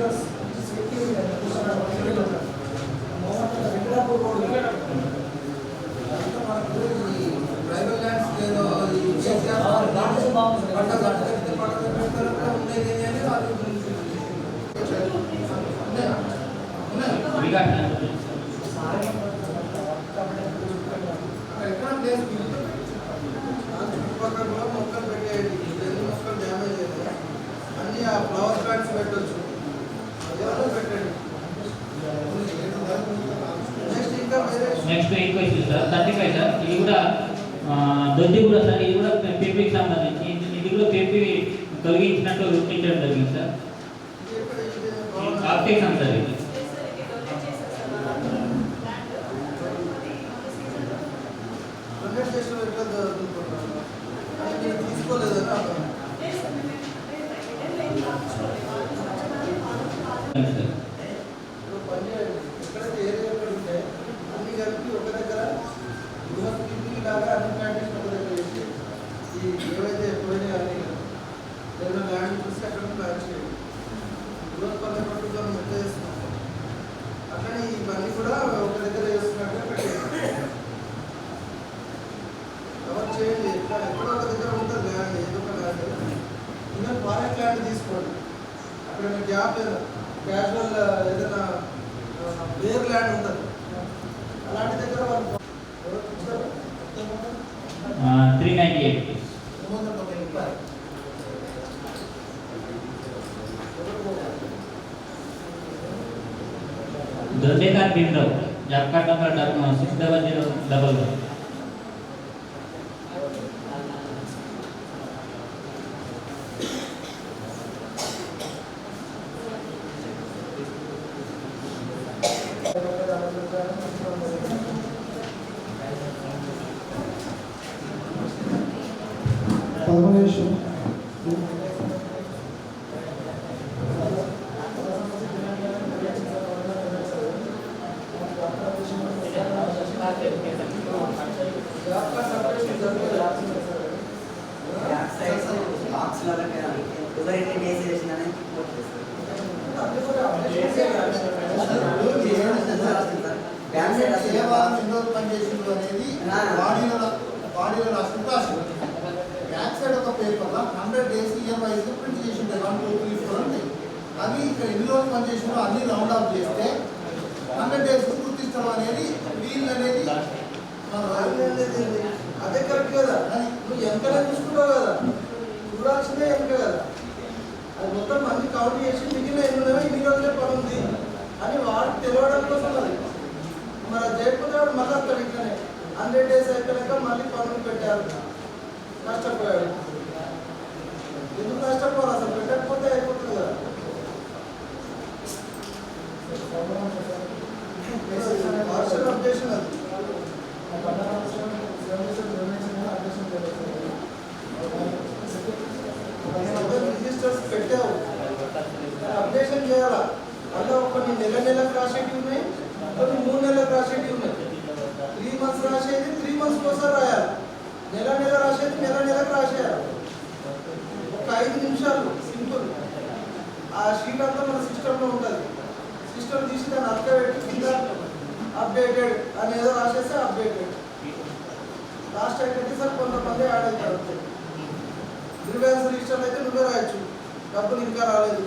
[SPEAKER 2] మీటర్స్ సేఫ్టీ వెంకటాపూర్ రోడ్ మనకు ఈ ట్రైబల్ ల్యాండ్స్ ఏదో ఎక్కడ ప్లేస్ చుట్టుపక్కల కూడా మొక్కలు పెట్టేయండి. ఎన్ని మొక్కలు డ్యామేజ్ అయ్యాయి అన్ని ఆ ఫ్లవర్ ప్లాంట్స్ పెట్టచ్చు, అదే పెట్టండి. నెక్స్ట్ ఇంకా వేరే
[SPEAKER 12] నెక్స్ట్ ఇంక్వైరీ సార్ 35 సార్, ఇది కూడా దొడ్డి కూడా సార్, ఇది కూడా పీపీకి సంబంధించి ఇది కూడా పీపీ తొలగించినట్లు గుర్తించడం జరిగింది సార్. అప్లికేషన్ సార్ ఇది
[SPEAKER 2] తీసుకోలేదని ఎక్కడైతే ఏరియా ఎక్కడ ఉంటే అన్ని కలిపి ఒక దగ్గర లాగా అన్ని ప్లాంటేషన్ ఒక దగ్గర వేసి ఈ ఏవైతే పోయినాయి అన్ని ఏదైనా ల్యాండ్ చూసి అక్కడ ప్లాన్ చేయండి. గ్రోత్ పల్లె పట్టుతో మెట్ట చేస్తున్నాం, అట్లనే ఇవన్నీ కూడా ఒక దగ్గర వేస్తున్నట్టుగా పెట్టేయండి. కవర్ చేయండి, ఎక్కడో ఒక దగ్గర ఉంటుంది ల్యాండ్, ఏదో ఒక ల్యాండ్. ఇంకా ఫారెన్ ల్యాండ్ తీసుకోండి, అక్కడ మీకు గ్యాప్ లేదా క్యాజువల్ ఏదైనా వేర్ ల్యాండ్ ఉంటుంది, అలాంటి దగ్గర వాళ్ళు
[SPEAKER 12] 398 దొడ్డేకార్ భీమరావు జాబ్ కార్డ్ నంబర్ 600011.
[SPEAKER 3] బాడీలో రాసిన రాసింది. బ్యాక్ సైడ్ ఒక పేపర్లో 100 days EMIs ప్రింట్ చేసి ఉంటాయి, 1, 2, 3, 4 ఉంటాయి. అవి ఇక్కడ ఎన్ని రోజులు పనిచేసినా అన్ని రౌండ్ ఆఫ్ చేస్తే 100 days గుర్తిస్తాం అనేది వీల్ అనేది
[SPEAKER 2] అదే కరెక్ట్ కదా. నువ్వు ఎంతనే చూసుకుంటావు కదా, చూడాల్సిందే ఎంక కదా. అది మొత్తం మంది కౌంట్ చేసి మిగిలిన ఎన్ని ఇన్ని రోజులే పని ఉంది అని వాడికి తెలియడం కోసం అది. మరి అది చేయకపోతే వాడు మళ్ళీ వస్తాడు ఇట్లనే 100 days అయిపోయాక మళ్ళీ పనులు పెట్టారు, నష్టపోయాడు. ఎందుకు నష్టపోవాలి, అసలు పెట్టకపోతే అయిపోతుంది కదా. పార్షల్ అప్డేషన్ అది రిజిస్టర్స్ పెట్టావు, అప్డేషన్ చేయాలా. అందులో కొన్ని నెలకు రాసేటివి ఉన్నాయి, కొన్ని 3 నెలలకు రాసేటివి ఉన్నాయి. 3 months రాసేది 3 months కోసం రాయాలి, నెల రాసేది నెలకు రాసేయాలి. ఒక 5 నిమిషాలు సింపుల్. ఆ షీట్ అంతా మన సిస్టంలో ఉంటుంది. సిస్టమ్ తీసి దాన్ని అప్డేట్ కింద అప్డేటెడ్ అని ఏదో రాసేస్తే అప్డేటెడ్. లాస్ట్ అయితే సార్ కొంతమంది యాడ్ అవుతారు. గ్రీవెన్స్ రిజిస్టర్ అయితే నువ్వే రాయొచ్చు, డబ్బులు ఇంకా రాలేదు.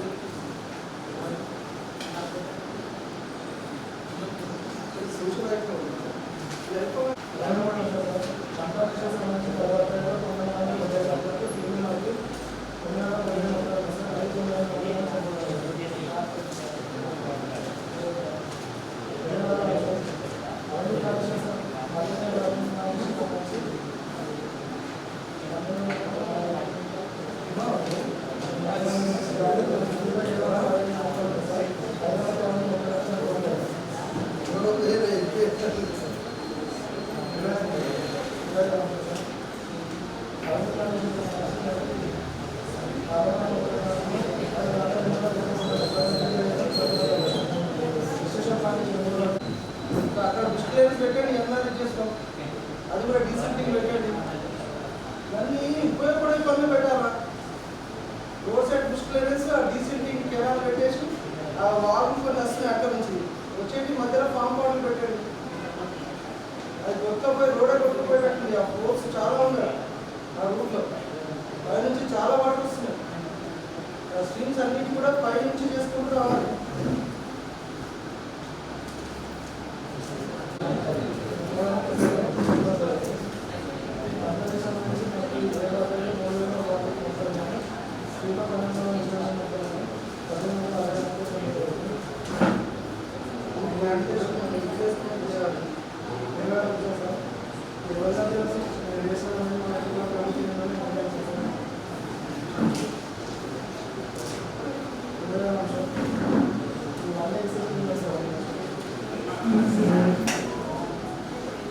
[SPEAKER 2] అక్కడ డిస్ప్లేస్ పెట్టండి, ఎన్ఆర్ఐ చేసుకో, అది కూడా డీసెంటింగ్ పెట్టండి. ఇవన్నీ ఉపయోగపడే పనులు పెట్టాలా. రోడ్ సైడ్ డిస్ప్లేస్ డీసెంటింగ్ కెనాల్ పెట్టేసి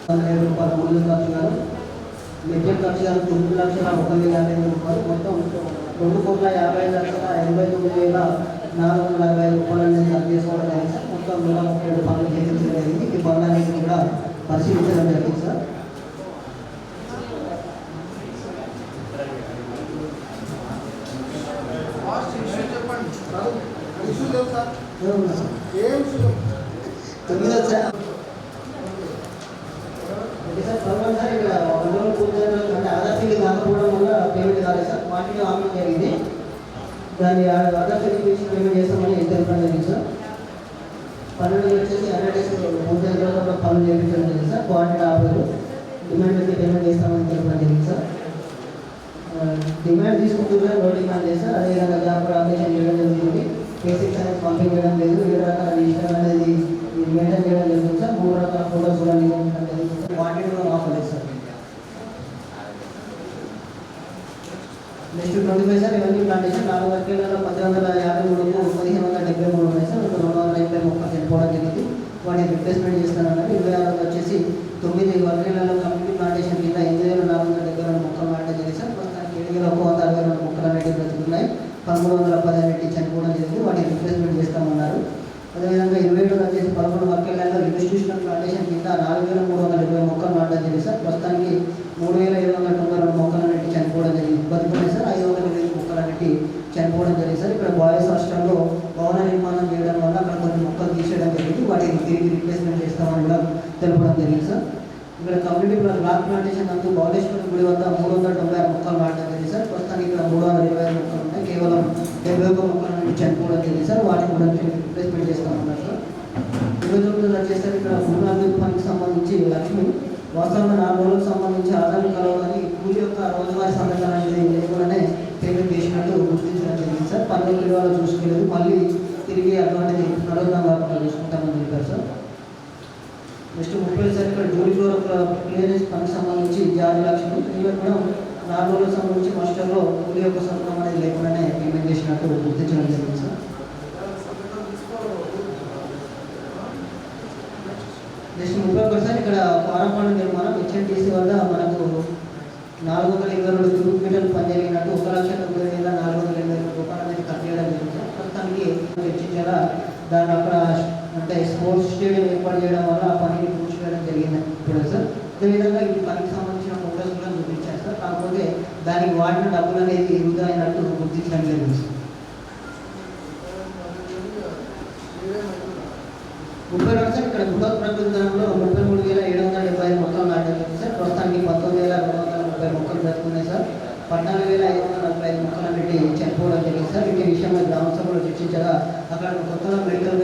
[SPEAKER 6] రూపాయలు ముందు ఖర్చు గారు మెట్రిక్ ఖర్చు గారు 9,01,50,000 రూపాయలు మొత్తం 2,50,89,445 రూపాయలు అనేది ఖర్చు చేసుకోవడం జరిగింది సార్. మొత్తం 137 పనులు చేయించడం జరిగింది. ఈ పనులన్నింటినీ కూడా పరిశీలించడం జరిగింది సార్. కాకపోవడం వల్ల పేమెంట్ కాలేదు సార్. వాటిని ఆమె జరిగింది. దాన్ని ఆధార్ సర్టిఫికేషన్ పేమెంట్ చేస్తామని తెలిపడం జరిగింది సార్. 12 వచ్చేసి 100 డేస్ ముందు పనులు చేయించడం జరిగింది సార్. క్వాంటిటీ ఆపరు డిమాండ్ అయితే పేమెంట్ చేస్తామని తెలిపడం జరిగింది సార్. డిమాండ్ తీసుకుంటున్నా నో డిమాండ్ లేదు సార్. అదేవిధంగా జాబ్ అప్లికేషన్ చేయడం జరుగుతుంది. కేసీఎస్ అనేది పంపిణీ చేయడం లేదు. 7 రకాల రిజిస్టర్ అనేది మెయింటైన్ చేయడం జరుగుతుంది సార్. 3 రకాల ఫోటోస్ కూడా నియమించడం జరుగుతుంది. క్వాంటిటీ కూడా ఆఫర్ లేదు sir. Next 25 sir revenue plantation 4 వర్గాలలో 1,153 1,573 ఉన్నాయి సార్. 280 మొక్కలు చనిపోవడం జరిగింది. వాటిని రిప్లేస్మెంట్ చేస్తానన్నారు. 26 వచ్చేసి 9 వర్గాలలో కమ్యూనిటీ ప్లాంటేషన్ కింద 8,472 మొక్కలు నాటడం జరిగింది సార్. ప్రస్తుతానికి 7,162 మొక్కలు అనేవి బ్రతుకున్నాయి. 1,310 అనేవి చనిపోవడం జరిగింది. వాటిని రిప్లేస్మెంట్ చేస్తామన్నారు. అదేవిధంగా 27 వచ్చేసి 11 వర్గాలలో ఇన్స్టిట్యూషనల్ ప్లాంటేషన్ కింద 4,320 మొక్కలు నాటడం జరిగింది సార్. ప్రస్తుతానికి 3,792 మొక్కలు అనేవి చనిపోవడం జరిగింది. బతుకున్నాయి సార్. 520 మొక్కలు అనేవి చనిపోవడం జరిగింది సార్. ఇక్కడ బాయ్స్ హాస్టల్లో భవన నిర్మాణం చేయడం వల్ల అక్కడ కొన్ని మొక్కలు తీసేయడం జరిగింది. వాటిని తిరిగి రిప్లేస్మెంట్ చేస్తామని కూడా తెలపడం జరిగింది సార్. ఇక్కడ కమ్యూనిటీ బ్లాక్ ప్లాంటేషన్ నందు బౌలేశ్వరం గుడి వద్ద 396 మొక్కలు నాటడం జరిగింది సార్. ప్రస్తుతానికి ఇక్కడ 325 మొక్కలు ఉన్నాయి. కేవలం 71 మొక్కలు అనేవి చనిపోవడం జరిగింది సార్. వాటిని కూడా రిప్లేస్మెంట్ చేస్తామన్నారు సార్. 29 వచ్చేసరికి ఇక్కడ పునరాభివృద్ధి పనికి సంబంధించి లక్ష్మి వాస్తవంగా 4 రోజులకు సంబంధించి ఆదాయం కలవాలని కూలి యొక్క రోజువారీ సందర్భం అనేది లేకుండానే పేమెంట్ చేసినట్టు గుర్తించడం జరిగింది సార్. పనులు విలువలు చూసుకోలేదు. మళ్ళీ తిరిగి అటువంటిది నడవడం కాకుండా చూసుకుంటామని చెప్పారు సార్. నెక్స్ట్ 30 సార్ ఇక్కడ జూలీ ఫ్లోర్ క్లియరెన్స్ పనికి సంబంధించి 6 లక్షలు ఇవి కూడా 4 రోజులకు సంబంధించి మాస్టర్లో కూలి యొక్క సందర్భం అనేది లేకుండానే పేమెంట్ చేసినట్టు గుర్తించడం జరిగింది సార్. నెక్స్ట్ 31 సార్ ఇక్కడ పారపాడు నిర్మాణం హెచ్ఎన్టీసీ వద్ద మనకు 422 క్యూబిక్ మీటర్లు పని జరిగినట్టు 1,90,480 రూపాయలు అనేది ఖర్చు చేయడం జరిగింది సార్. ప్రస్తుతానికి చర్చించారా దాన్ని అక్కడ అంటే స్పోర్ట్స్ స్టేడియం ఏర్పాటు చేయడం వల్ల ఆ పనిని పూర్తి చేయడం జరిగింది ఇప్పుడు సార్. అదేవిధంగా ఈ పనికి సంబంధించిన ఫోటోస్ కూడా చూపించారు సార్. కాకపోతే దానికి వాడిన డబ్బులు అనేది వృధా అయినట్టు గుర్తించడం జరిగింది సార్. 32 సార్ ఇక్కడ బృహత్ ప్రకృతిలో 33,775 మొక్కలు నాటడం జరిగింది సార్. ప్రస్తుతానికి 19,230 మొక్కలు బ్రతుకున్నాయి సార్. 14,545 మొక్కలు అనేవి చనిపోవడం జరిగింది సార్. వీటి విషయంలో గ్రామ సభలో చర్చించగా అక్కడ కొత్తగా మెడికల్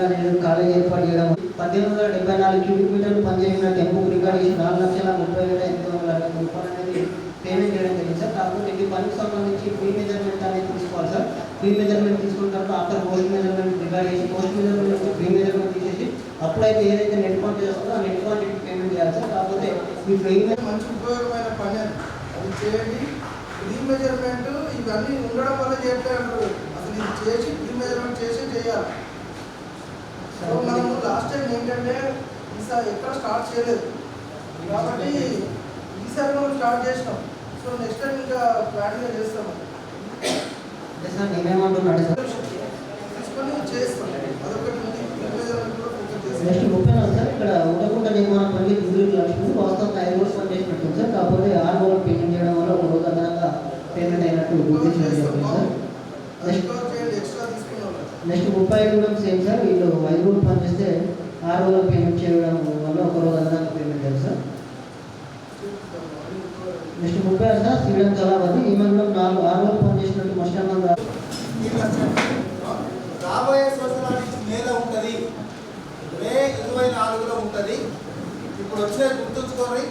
[SPEAKER 6] కాలేజ్ ఏర్పాటు చేయడం 1,874 క్యూబిక్ మీటర్లు పనిచేసిన టెంపుకు రికార్డ్ చేసి 4,30,860 రూపాయలు అనేది పేమెంట్ చేయడం జరిగింది సార్. కాకపోతే ఈ పనికి సంబంధించి ప్రీ మెజర్మెంట్ అనేది తీసుకోవాలి సార్. ప్రీ మెజర్మెంట్ తీసుకున్న తర్వాత ఆఫ్టర్ పోస్ట్ మెజర్మెంట్ రికార్డ్ చేసి పోస్ట్ మెజర్మెంట్ నుంచి ప్రీ మెజర్మెంట్ తీసేసి అప్పుడైతే ఏదైతే నెట్ క్వాంటిటీ చేస్తుందో ఆ నెట్ క్వాంటిటీ పేమెంట్ చేయాలి సార్. కాకపోతే ఈ ప్రీ
[SPEAKER 2] మంచి ఉపయోగమైన పని అది చేయండి. ప్రీ మెజర్మెంట్ ఇవన్నీ ఉండడం వల్ల చేయట్లేదు. అసలు ఇది చేసి ప్రీ మెజర్మెంట్ చేసి చేయాలి. సో మనము లాస్ట్ టైం ఏంటంటే ఈసారి ఎక్కడ స్టార్ట్ చేయలేదు కాబట్టి ఈసారి మనం స్టార్ట్ చేసినాం. సో నెక్స్ట్ టైం ఇంకా ప్లాన్గా చేస్తాము.
[SPEAKER 6] సార్ నేనేమంటున్నాడు సార్
[SPEAKER 2] తీసుకొని చేస్తాం. అదొకటి ఉంది. ప్రీ మెజర్మెంట్ కూడా ఫోకస్ చేస్తాం.
[SPEAKER 6] నెక్స్ట్ 34 సార్ ఇక్కడ ఉండకుంట నిర్మాణం పనికి 2 లక్షలు వాస్తవంగా 5 రోజులు పని చేసినట్టు సార్. కాకపోతే 6 రోజులు పేమెంట్ చేయడం వల్ల 1 రోజు అదనంగా పేమెంట్ అయినట్టు గుర్తించడం జరిగింది సార్. నెక్స్ట్ 35 కూడా సేమ్ సార్. వీళ్ళు 5 రోజులు పని చేస్తే 6 రోజులు పేమెంట్ చేయడం వల్ల 1 రోజు అదనంగా పేమెంట్ చేయాలి సార్. నెక్స్ట్ 36 సార్ శ్రీడం కళావతి ఈమె కూడా 6 రోజులు పని చేసినట్టు మస్టర్మన్
[SPEAKER 3] రాబోయే సంవత్సరానికి మేలో ఉంటుంది. మే 24లో ఉంటుంది. ఇప్పుడు వచ్చే గుర్తుంచుకోండి.